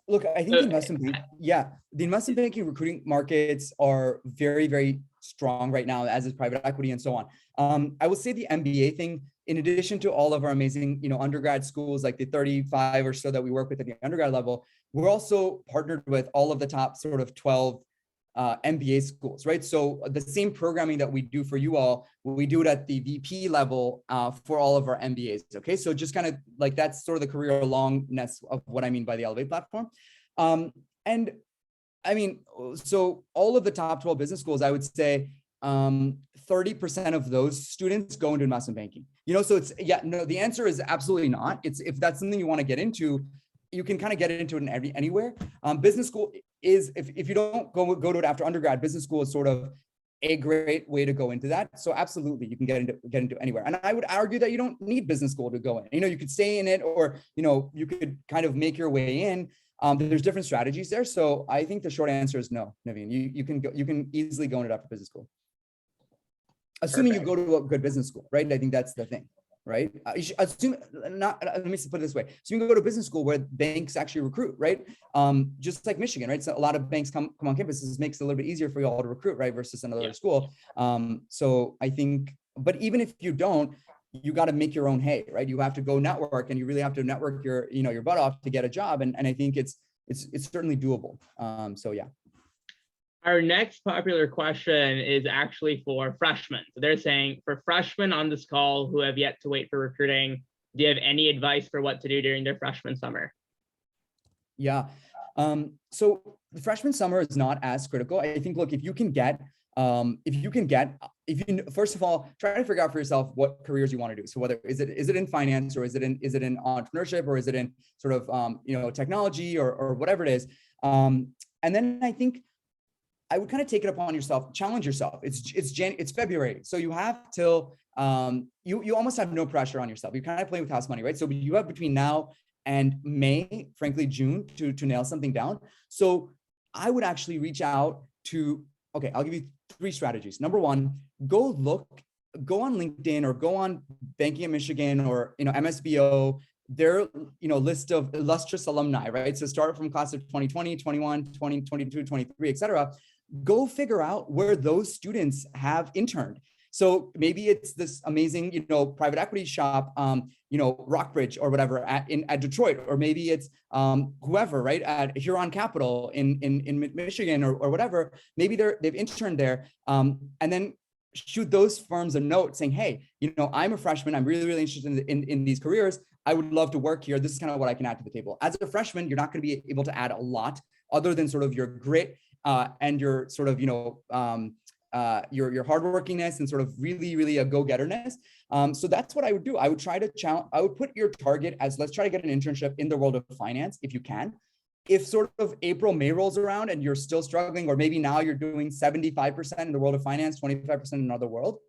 Look, I think the investment banking recruiting markets are very, very strong right now, as is private equity and so on. I will say the MBA thing, in addition to all of our amazing, undergrad schools, like the 35 or so that we work with at the undergrad level, we're also partnered with all of the top sort of 12 MBA schools, right? So the same programming that we do for you all, we do it at the VP level for all of our MBAs, okay? So just kind of like, that's sort of the career longness of what I mean by the Elevate platform. And I mean, so all of the top 12 business schools, I would say 30% of those students go into investment banking. So it's, the answer is absolutely not. It's, if that's something you want to get into, you can kind of get into it anywhere. Business school is, if you don't go to it after undergrad, business school is sort of a great way to go into that. So absolutely, you can get into anywhere. And I would argue that you don't need business school to go in. You could stay in it, or you could kind of make your way in. There's different strategies there. So I think the short answer is no, Naveen. You can easily go into it after business school, assuming you go to a good business school, right? I think that's the thing. Right? You should assume not. Let me put it this way: so you can go to business school where banks actually recruit, right? Just like Michigan, right? So a lot of banks come on campus. This makes it a little bit easier for you all to recruit, right? Versus another school. So I think, but even if you don't, you got to make your own hay, right? You have to go network, and you really have to network your butt off to get a job. And I think it's certainly doable. So yeah. Our next popular question is actually for freshmen. So they're saying, for freshmen on this call who have yet to wait for recruiting, do you have any advice for what to do during their freshman summer? Yeah. So the freshman summer is not as critical. I think, look, if you first of all, try to figure out for yourself what careers you want to do. So whether is it in finance, or is it in entrepreneurship, or is it in sort of technology, or whatever it is. And then I think I would kind of take it upon yourself, challenge yourself. It's February, so you have till you almost have no pressure on yourself. You kind of play with house money, right? So you have between now and May, frankly June, to nail something down. So I would actually reach out to. Okay, I'll give you 3 strategies. Number 1, go on LinkedIn or go on Banking at Michigan or MSBO. Their list of illustrious alumni, right? So start from class of 2020, 21, 20, 22, 23, et cetera. Go figure out where those students have interned. So maybe it's this amazing, private equity shop, Rockbridge or whatever at Detroit, or maybe it's whoever, right, at Huron Capital in Michigan or whatever. Maybe they've interned there, and then shoot those firms a note saying, hey, I'm a freshman. I'm really, really interested in these careers. I would love to work here. This is kind of what I can add to the table. As a freshman, you're not going to be able to add a lot other than sort of your grit and your sort of, your hardworkingness and sort of really, really a go-getterness. So that's what I would do. I would try to challenge. I would put your target as, let's try to get an internship in the world of finance if you can. If sort of April, May rolls around and you're still struggling, or maybe now you're doing 75% in the world of finance, 25% in another world,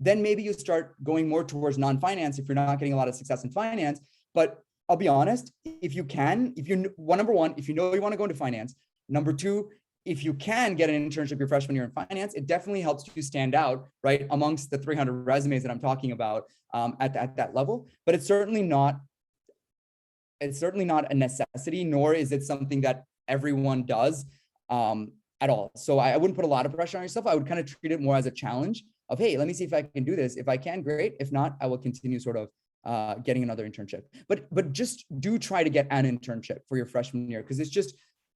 then maybe you start going more towards non-finance if you're not getting a lot of success in finance. But I'll be honest, if you can, number 1, if you know you want to go into finance, number 2, if you can get an internship your freshman year in finance, it definitely helps you stand out, right, amongst the 300 resumes that I'm talking about at that level. But it's certainly not a necessity, nor is it something that everyone does at all. So I wouldn't put a lot of pressure on yourself. I would kind of treat it more as a challenge of, hey, let me see if I can do this. If I can, great. If not, I will continue sort of getting another internship. But just do try to get an internship for your freshman year, because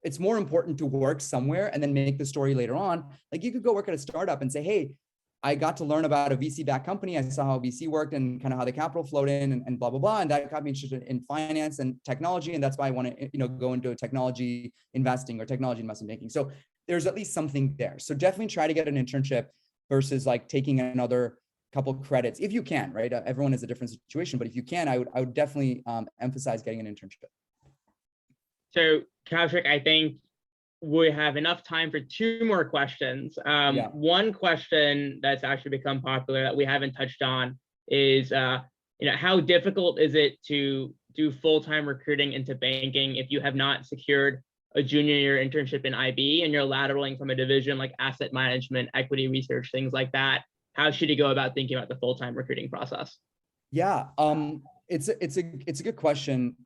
it's more important to work somewhere and then make the story later on. Like, you could go work at a startup and say, hey, I got to learn about a VC-backed company. I saw how VC worked and kind of how the capital flowed in and blah, blah, blah. And that got me interested in finance and technology. And that's why I want to, go into technology investing or technology investment banking. So there's at least something there. So definitely try to get an internship versus like taking another couple credits if you can, right? Everyone is a different situation, but if you can, I would definitely emphasize getting an internship. So Kaushik, I think we have enough time for two more questions. One question that's actually become popular that we haven't touched on is, how difficult is it to do full-time recruiting into banking if you have not secured a junior year internship in IB and you're lateraling from a division like asset management, equity research, things like that? How should you go about thinking about the full-time recruiting process? Yeah, it's a good question.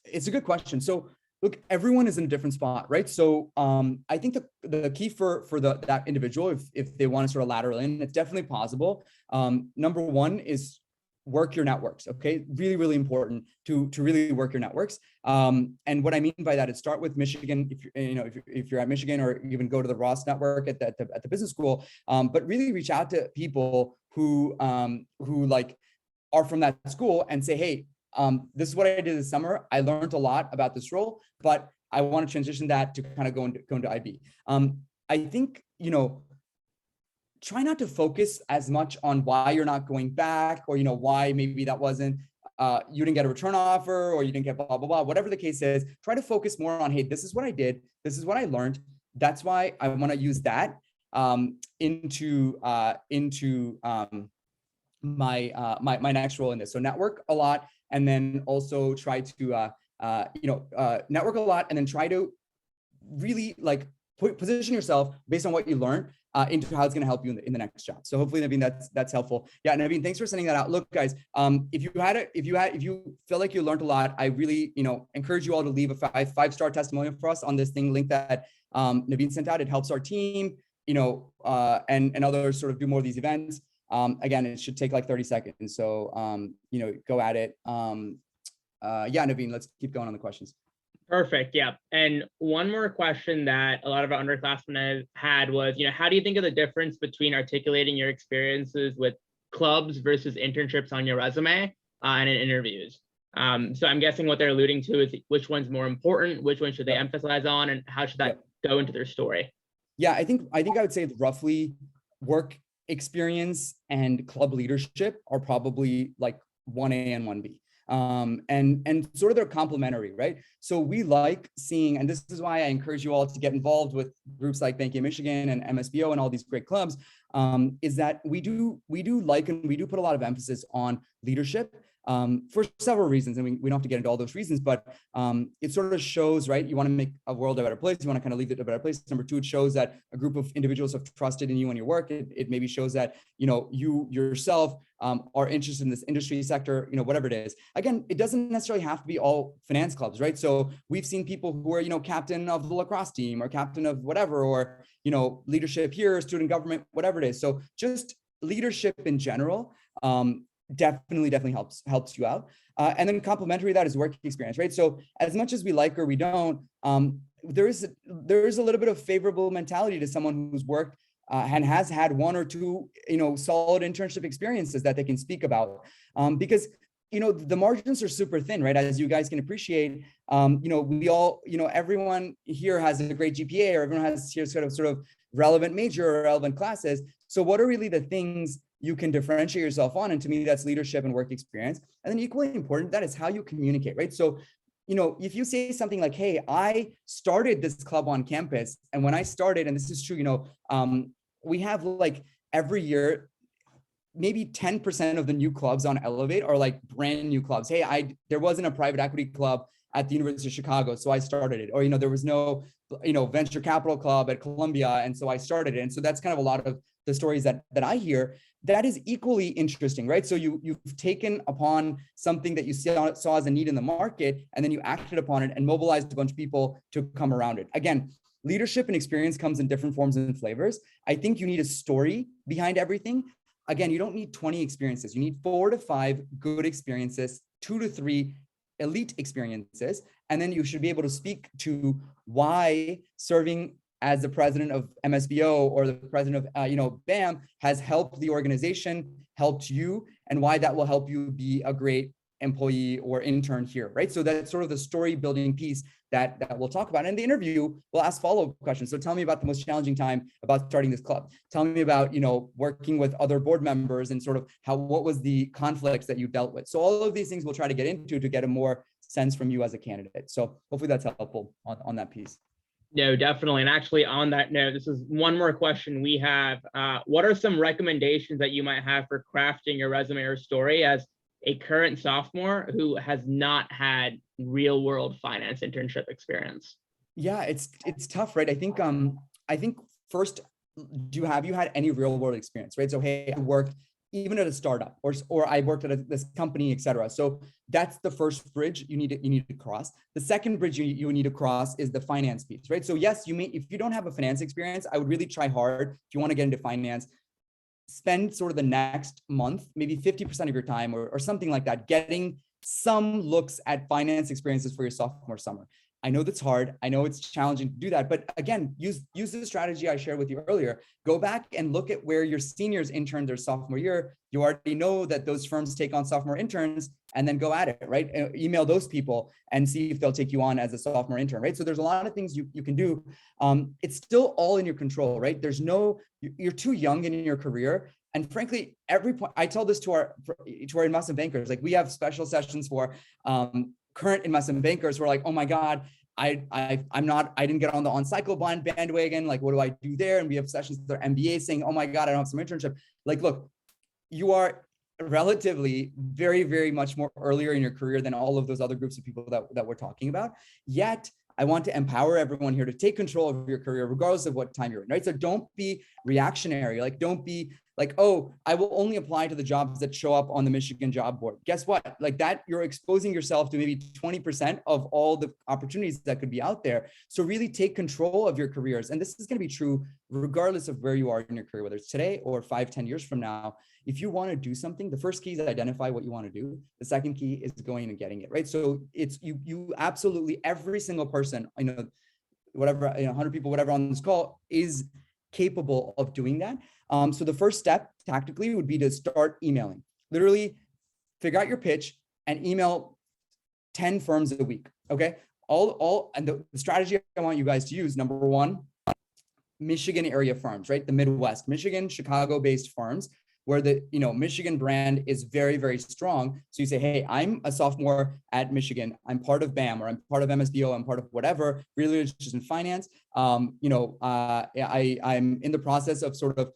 It's a good question. So look, everyone is in a different spot, right? So I think the key for that individual, if they want to sort of lateral in, it's definitely possible. Number one is work your networks. Okay, really, really important to really work your networks. And what I mean by that is start with Michigan, if you're at Michigan, or even go to the Ross network at the business school. But really reach out to people who like are from that school and say, hey, this is what I did this summer. I learned a lot about this role, but I want to transition that to kind of go into IB. I think, try not to focus as much on why you're not going back, or, why maybe that wasn't, you didn't get a return offer, or you didn't get blah, blah, blah, whatever the case is. Try to focus more on, hey, this is what I did. This is what I learned. That's why I want to use that into my next role in this. So network a lot, and then also try to network a lot, and then try to really like position yourself based on what you learn into how it's going to help you in the next job. So hopefully, Naveen, that's helpful. Yeah, Naveen, thanks for sending that out. Look, guys, if you feel like you learned a lot, I really encourage you all to leave a five-star testimonial for us on this link that Naveen sent out. It helps our team, and others sort of do more of these events. Again, it should take like 30 seconds. So, go at it. Yeah, Naveen, let's keep going on the questions. Perfect. Yeah. And one more question that a lot of our underclassmen had was, how do you think of the difference between articulating your experiences with clubs versus internships on your resume and in interviews? So I'm guessing what they're alluding to is which one's more important, which one should they emphasize on, and how should that go into their story? Yeah, I think I would say roughly work experience and club leadership are probably like 1A and 1B. And sort of they're complementary, right? So we like seeing, and this is why I encourage you all to get involved with groups like Banking Michigan and MSBO and all these great clubs, is that we do like, and we do put a lot of emphasis on leadership for several reasons. And we don't have to get into all those reasons, but it sort of shows, right? You want to make a world a better place. You want to kind of leave it a better place. Number two, it shows that a group of individuals have trusted in you and your work. It maybe shows that, you yourself are interested in this industry sector, whatever it is. Again, it doesn't necessarily have to be all finance clubs, right? So we've seen people who are, captain of the lacrosse team, or captain of whatever, or, leadership here, student government, whatever it is. So just leadership in general, definitely helps you out. And then complementary to that is work experience, right? So as much as we like or we don't, there is a little bit of favorable mentality to someone who's worked and has had one or two, solid internship experiences that they can speak about, because the margins are super thin, right? As you guys can appreciate, we all, everyone here has a great GPA, or everyone has here sort of relevant major or relevant classes. So what are really the things you can differentiate yourself on? And to me, that's leadership and work experience. And then equally important, that is how you communicate, right? So, if you say something like, hey, I started this club on campus, and when I started, and this is true, we have like every year, maybe 10% of the new clubs on Elevate are like brand new clubs. Hey, there wasn't a private equity club at the University of Chicago, so I started it. Or, there was no, venture capital club at Columbia, and so I started it. And so that's kind of a lot of the stories that I hear. That is equally interesting, right? So you've taken upon something that you saw as a need in the market, and then you acted upon it and mobilized a bunch of people to come around it. Again, leadership and experience comes in different forms and flavors. I think you need a story behind everything. Again, you don't need 20 experiences. You need 4 to 5 good experiences, 2 to 3 elite experiences, and then you should be able to speak to why serving as the president of MSBO or the president of BAM has helped the organization, helped you, and why that will help you be a great employee or intern here, right? So that's sort of the story building piece that we'll talk about. And in the interview, we'll ask follow-up questions. So tell me about the most challenging time about starting this club. Tell me about, working with other board members and sort of what was the conflicts that you dealt with. So all of these things we'll try to get into to get a more sense from you as a candidate. So hopefully that's helpful on that piece. No, definitely. And actually on that note, this is one more question we have. What are some recommendations that you might have for crafting your resume or story as a current sophomore who has not had real world finance internship experience? Yeah, it's tough, right? I think first, have you had any real world experience, right? So, hey, I worked even at a startup or I worked at this company, et cetera. So that's the first bridge you need to cross. The second bridge you need to cross is the finance piece, right? So yes, if you don't have a finance experience, I would really try hard if you want to get into finance. Spend sort of the next month, maybe 50% of your time or something like that, getting some looks at finance experiences for your sophomore summer. I know that's hard. I know it's challenging to do that, but again, use the strategy I shared with you earlier. Go back and look at where your seniors interned their sophomore year. You already know that those firms take on sophomore interns, and then go at it, right? Email those people and see if they'll take you on as a sophomore intern, right? So there's a lot of things you can do. It's still all in your control, right? You're too young in your career. And frankly, every point, I tell this to our investment bankers, like we have special sessions for current investment bankers who are like, oh my God, I didn't get on the on-cycle bandwagon. Like, what do I do there? And we have sessions with their MBA saying, oh my God, I don't have some internship. Like, look, you are relatively very, very much more earlier in your career than all of those other groups of people that we're talking about. Yet, I want to empower everyone here to take control of your career, regardless of what time you're in, right? So don't be reactionary. Like, don't be like, oh, I will only apply to the jobs that show up on the Michigan job board. Guess what? Like that, you're exposing yourself to maybe 20% of all the opportunities that could be out there. So really take control of your careers. And this is going to be true regardless of where you are in your career, whether it's today or 5-10 years from now. If you want to do something, the first key is identify what you want to do. The second key is going and getting it, right? So it's you absolutely, every single person, whatever, 100 people, whatever on this call is capable of doing that. So the first step tactically would be to start emailing. Literally figure out your pitch and email 10 firms a week. Okay. And the strategy I want you guys to use, number one, Michigan area firms, right? The Midwest, Michigan, Chicago-based firms, where the Michigan brand is very, very strong. So you say, hey, I'm a sophomore at Michigan. I'm part of BAM, or I'm part of MSBO. I'm part of whatever, really interested in finance. I'm in the process of sort of,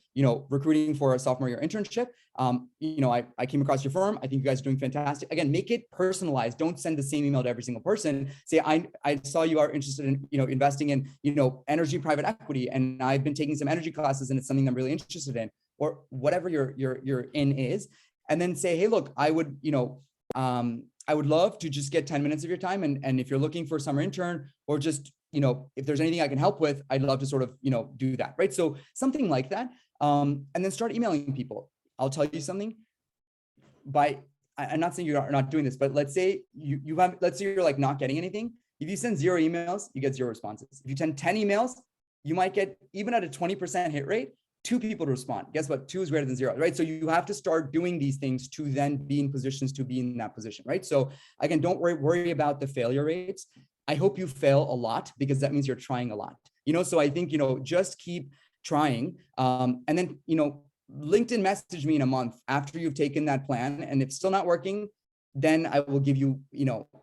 recruiting for a sophomore year internship. I came across your firm. I think you guys are doing fantastic. Again, make it personalized. Don't send the same email to every single person. Say, I saw you are interested in, investing in, energy private equity. And I've been taking some energy classes and it's something I'm really interested in, or whatever your in is. And then say, hey, look, I would love to just get 10 minutes of your time. And if you're looking for a summer intern, or just, if there's anything I can help with, I'd love to sort of, do that. Right. So something like that. And then start emailing people. I'll tell you something. I'm not saying you're not doing this, but let's say let's say you're like not getting anything. If you send 0 emails, you get 0 responses. If you send 10 emails, you might get, even at a 20% hit rate, 2 people to respond. Guess what? 2 is greater than 0, right? So you have to start doing these things to then be in positions to be in that position, right? So again, don't worry about the failure rates. I hope you fail a lot, because that means you're trying a lot. So I think, just keep trying. And then, LinkedIn message me in a month after you've taken that plan. And if it's still not working, then I will give you,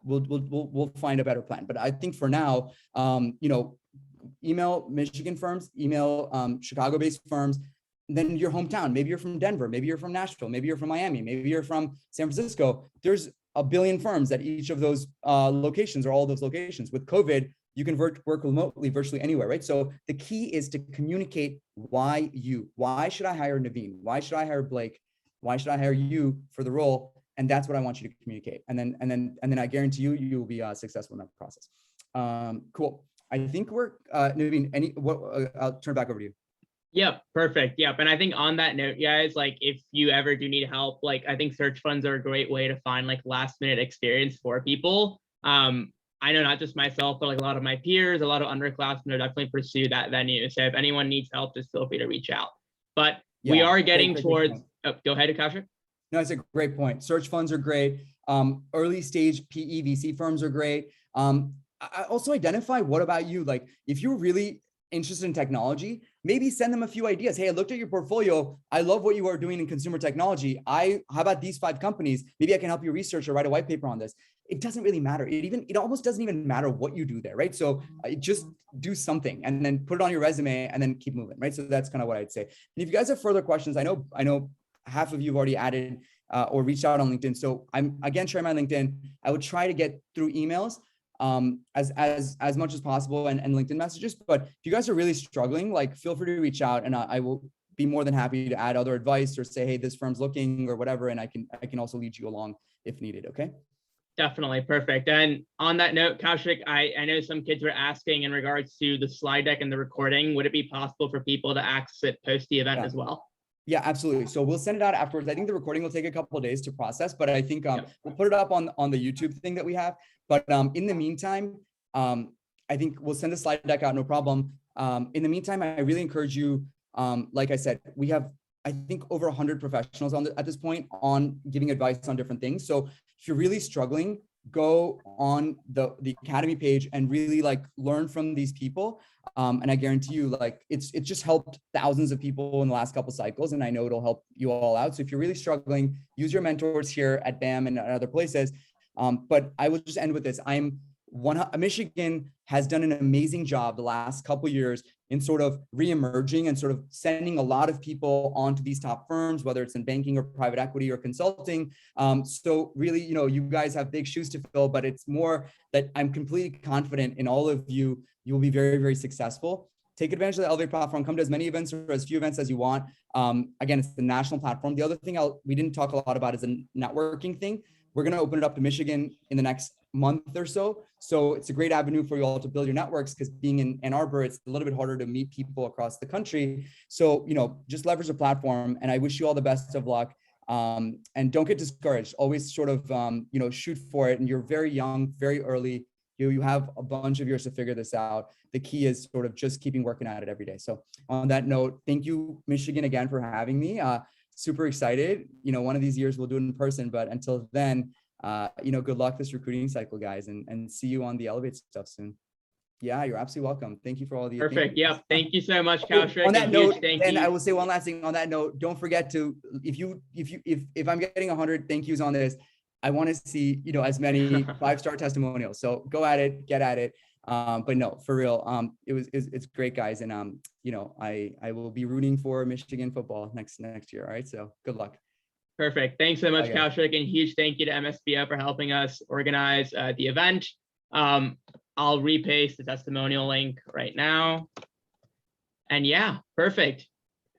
we'll find a better plan. But I think for now, email Michigan firms, email Chicago-based firms, then your hometown. Maybe you're from Denver, maybe you're from Nashville, maybe you're from Miami, maybe you're from San Francisco. There's a billion firms at each of those locations or all those locations. With COVID, you can work remotely virtually anywhere, right? So the key is to communicate why you. Why should I hire Naveen? Why should I hire Blake? Why should I hire you for the role? And that's what I want you to communicate. And then I guarantee you, you will be successful in that process. Cool. I think we're Naveen. I'll turn it back over to you. Yep, perfect. Yep. And I think on that note, guys, like if you ever do need help, like I think search funds are a great way to find like last minute experience for people. I know not just myself, but like a lot of my peers, a lot of underclassmen are definitely pursue that venue. So if anyone needs help, just feel free to reach out. But we are getting towards, go ahead, Kaushik. No, it's a great point. Search funds are great. Early stage PE VC firms are great. I also identify what about you? Like if you're really interested in technology, maybe send them a few ideas. Hey, I looked at your portfolio. I love what you are doing in consumer technology. How about these 5 companies? Maybe I can help you research or write a white paper on this. It doesn't really matter. It almost doesn't even matter what you do there, right? So just do something and then put it on your resume and then keep moving, right? So that's kind of what I'd say. And if you guys have further questions, I know half of you have already added or reached out on LinkedIn. So I'm again sharing my LinkedIn. I would try to get through emails as much as possible and LinkedIn messages. But if you guys are really struggling, like feel free to reach out and I will be more than happy to add other advice or say, hey, this firm's looking or whatever. And I can also lead you along if needed. Okay. Definitely. Perfect. And on that note, Kaushik, I know some kids were asking in regards to the slide deck and the recording. Would it be possible for people to access it post the event as well? Yeah, absolutely. So we'll send it out afterwards. I think the recording will take a couple of days to process, but I think we'll put it up on the YouTube thing that we have. But in the meantime, I think we'll send the slide deck out, no problem. In the meantime, I really encourage you, like I said, we have, I think, over 100 professionals at this point on giving advice on different things. So if you're really struggling, go on the Academy page and really like learn from these people. And I guarantee you, like it's just helped thousands of people in the last couple cycles, and I know it'll help you all out. So if you're really struggling, use your mentors here at BAM and other places. But I will just end with this. Michigan has done an amazing job the last couple of years in sort of re-emerging and sort of sending a lot of people onto these top firms, whether it's in banking or private equity or consulting. So really, you guys have big shoes to fill, but it's more that I'm completely confident in all of you. You will be very, very successful. Take advantage of the Elevate platform. Come to as many events or as few events as you want. Again, it's the national platform. The other thing we didn't talk a lot about is a networking thing. We're going to open it up to Michigan in the next month or so. So it's a great avenue for you all to build your networks, because being in Ann Arbor, it's a little bit harder to meet people across the country. So, just leverage the platform, and I wish you all the best of luck. And don't get discouraged. Always sort of, shoot for it. And you're very young, very early. You have a bunch of years to figure this out. The key is sort of just keeping working at it every day. So on that note, thank you, Michigan, again for having me. Super excited. One of these years we'll do it in person, but until then, good luck this recruiting cycle, guys, and see you on the Elevate stuff soon. Yeah, you're absolutely welcome. Thank you for all the perfect. Yeah, thank you so much, Kaushik. On that note, and I will say one last thing on that note. Don't forget to, if I'm getting 100 thank yous on this, I want to see as many 5-star testimonials. So go at it, get at it. But no, for real, it's great, guys, and I will be rooting for Michigan football next year. All right, so good luck. Perfect. Thanks so much, Kaushik, and huge thank you to MSBO for helping us organize the event. I'll repaste the testimonial link right now. And yeah, perfect.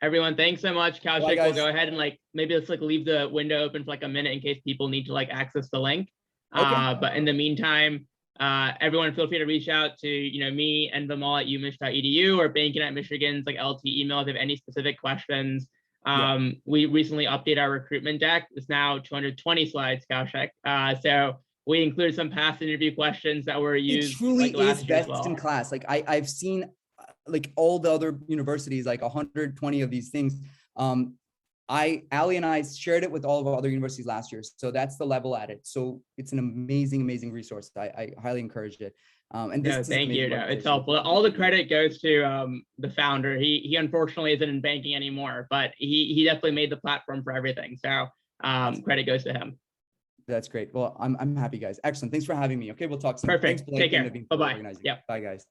Everyone, thanks so much. Kaushik, we'll go ahead and maybe let's leave the window open for a minute in case people need to access the link. Okay. But in the meantime, everyone feel free to reach out to me and Vimal at umich.edu or Banking at Michigan's LT email if you have any specific questions. We recently updated our recruitment deck. It's now 220 slides, Kaushik. So we included some past interview questions that were used. It truly is best in class. I've seen all the other universities, 120 of these things. Ali and I shared it with all of our other universities last year. So that's the level at it. So it's an amazing, amazing resource. I highly encourage it. And this thank you. It's helpful. All the credit goes to the founder. He unfortunately isn't in banking anymore, but he definitely made the platform for everything. So credit goes to him. That's great. Well, I'm happy, guys. Excellent. Thanks for having me. Okay, we'll talk soon. Perfect. Thanks, Blake. Take care. Bye-bye. Yeah. Bye, guys.